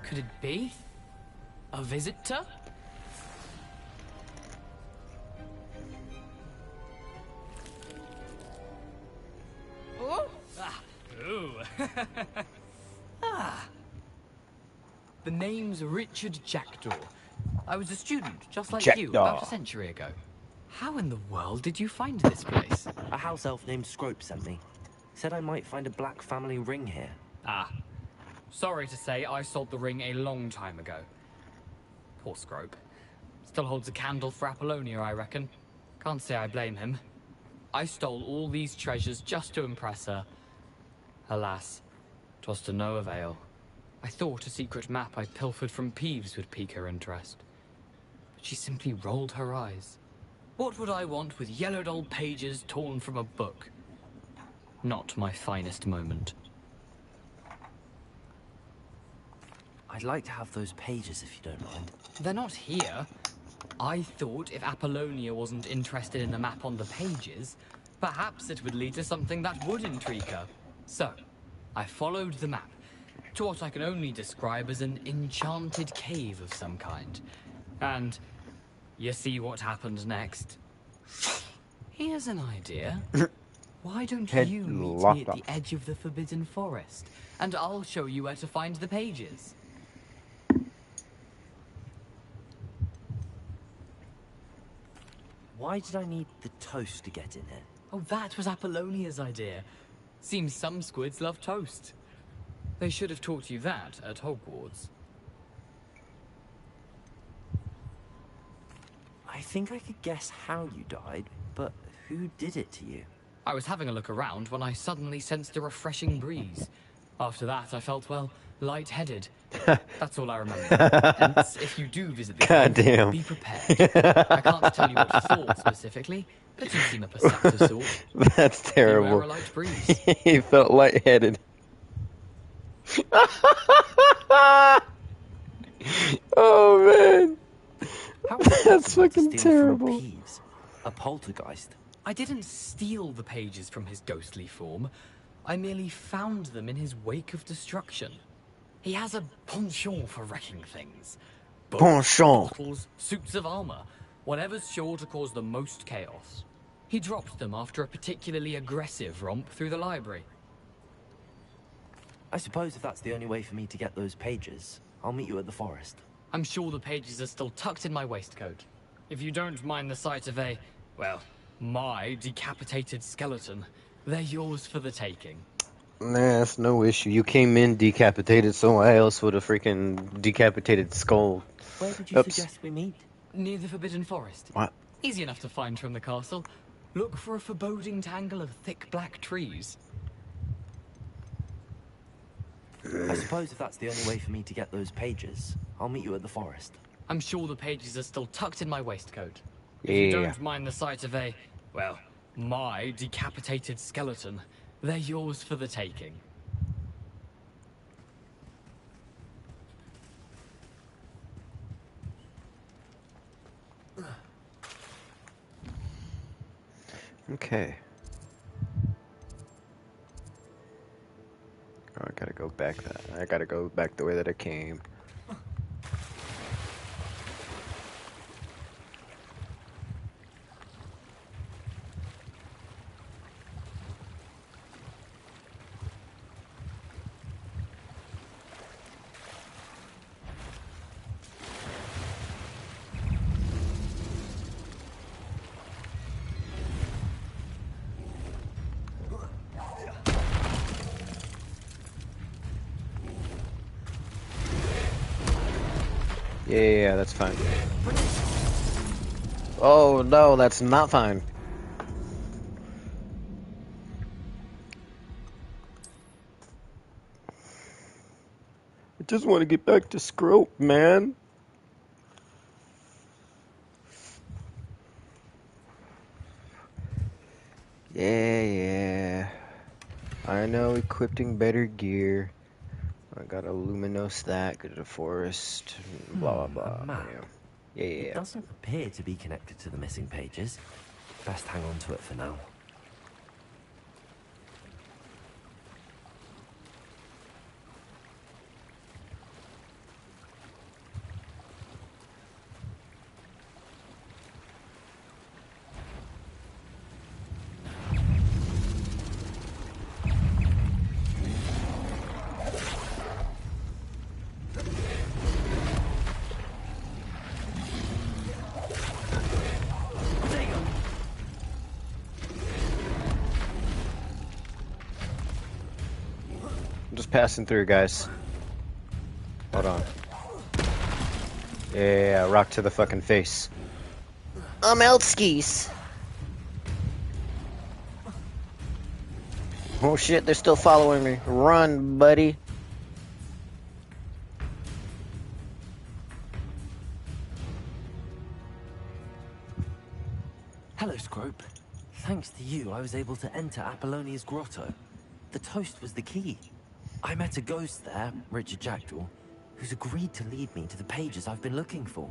Could it be? A visitor? Oh! Ah. Ooh. Ah. The name's Richard Jackdaw. I was a student, just like you, about a century ago. How in the world did you find this place? A house elf named Scrope sent me. Said I might find a black family ring here. Ah. Sorry to say, I sold the ring a long time ago. Poor Scrope. Still holds a candle for Apollonia, I reckon. Can't say I blame him. I stole all these treasures just to impress her. Alas, 'twas to no avail. I thought a secret map I pilfered from Peeves would pique her interest. But she simply rolled her eyes. What would I want with yellowed old pages torn from a book? Not my finest moment. I'd like to have those pages if you don't mind. They're not here. I thought if Apollonia wasn't interested in the map on the pages, perhaps it would lead to something that would intrigue her. So, I followed the map to what I can only describe as an enchanted cave of some kind. And you see what happened next. Here's an idea. Why don't you meet me at the edge of the Forbidden Forest, and I'll show you where to find the pages. Why did I need the toast to get in here? Oh, that was Apollonia's idea. Seems some squids love toast. They should have taught you that at Hogwarts. I think I could guess how you died, but who did it to you? I was having a look around when I suddenly sensed a refreshing breeze. After that, I felt, well, lightheaded. That's all I remember. Hence, if you do visit the God cave, damn. be prepared. I can't tell you what you thought specifically, but you seem a perceptive sort. That's Beware terrible. a light breeze. He felt lightheaded. Oh man. How is it That's possible to fucking steal terrible. from Peeves? A poltergeist? I didn't steal the pages from his ghostly form. I merely found them in his wake of destruction. He has a penchant for wrecking things. Boats, Penchant. bottles, suits of armor, whatever's sure to cause the most chaos. He dropped them after a particularly aggressive romp through the library. I suppose if that's the only way for me to get those pages, I'll meet you at the forest. I'm sure the pages are still tucked in my waistcoat. If you don't mind the sight of a, well, my decapitated skeleton, they're yours for the taking. Nah, that's no issue. You came in decapitated, so why else would a freaking decapitated skull? Where did you suggest we meet? Near the Forbidden Forest. What? Easy enough to find from the castle. Look for a foreboding tangle of thick black trees. I suppose if that's the only way for me to get those pages, I'll meet you at the forest. I'm sure the pages are still tucked in my waistcoat. If Yeah. you don't mind the sight of a, well, my decapitated skeleton, they're yours for the taking. Okay. Oh, I gotta go back I gotta go back the way that I came. Yeah, that's fine. Oh no, that's not fine. I just want to get back to Scrope, man. Yeah. I know, equipping better gear. I got a luminous that, go to the forest, blah blah A blah. map. Yeah. It doesn't appear to be connected to the missing pages. Best hang on to it for now. I'm just passing through, guys. Hold on. Yeah, rock to the fucking face. I'm Elskis. Oh shit, they're still following me. Run, buddy. Hello, Scrope. Thanks to you, I was able to enter Apollonia's grotto. The toast was the key. I met a ghost there, Richard Jackdaw, who's agreed to lead me to the pages I've been looking for.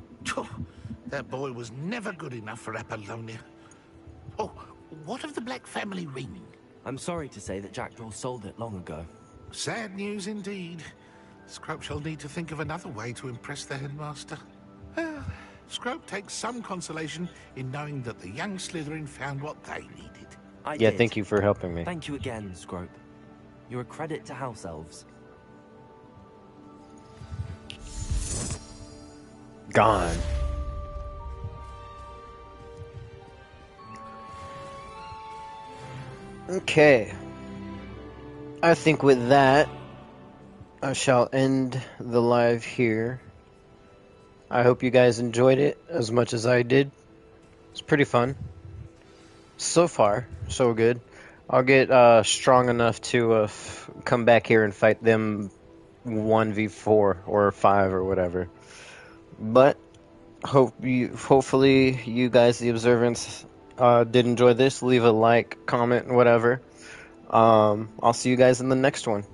That boy was never good enough for Apollonia. Oh, what of the Black family ring? I'm sorry to say that Jackdaw sold it long ago. Sad news indeed. Scrope shall need to think of another way to impress the headmaster. Well, Scrope takes some consolation in knowing that the young Slytherin found what they needed. I Yeah, did. thank you for helping me. Thank you again, Scrope. You're a credit to House Elves. Gone. Okay. I think with that, I shall end the live here. I hope you guys enjoyed it as much as I did. It's pretty fun. So far, so good. I'll get strong enough to come back here and fight them 1v4 or 5 or whatever. But hopefully you guys, the observants, did enjoy this. Leave a like, comment, and whatever. I'll see you guys in the next one.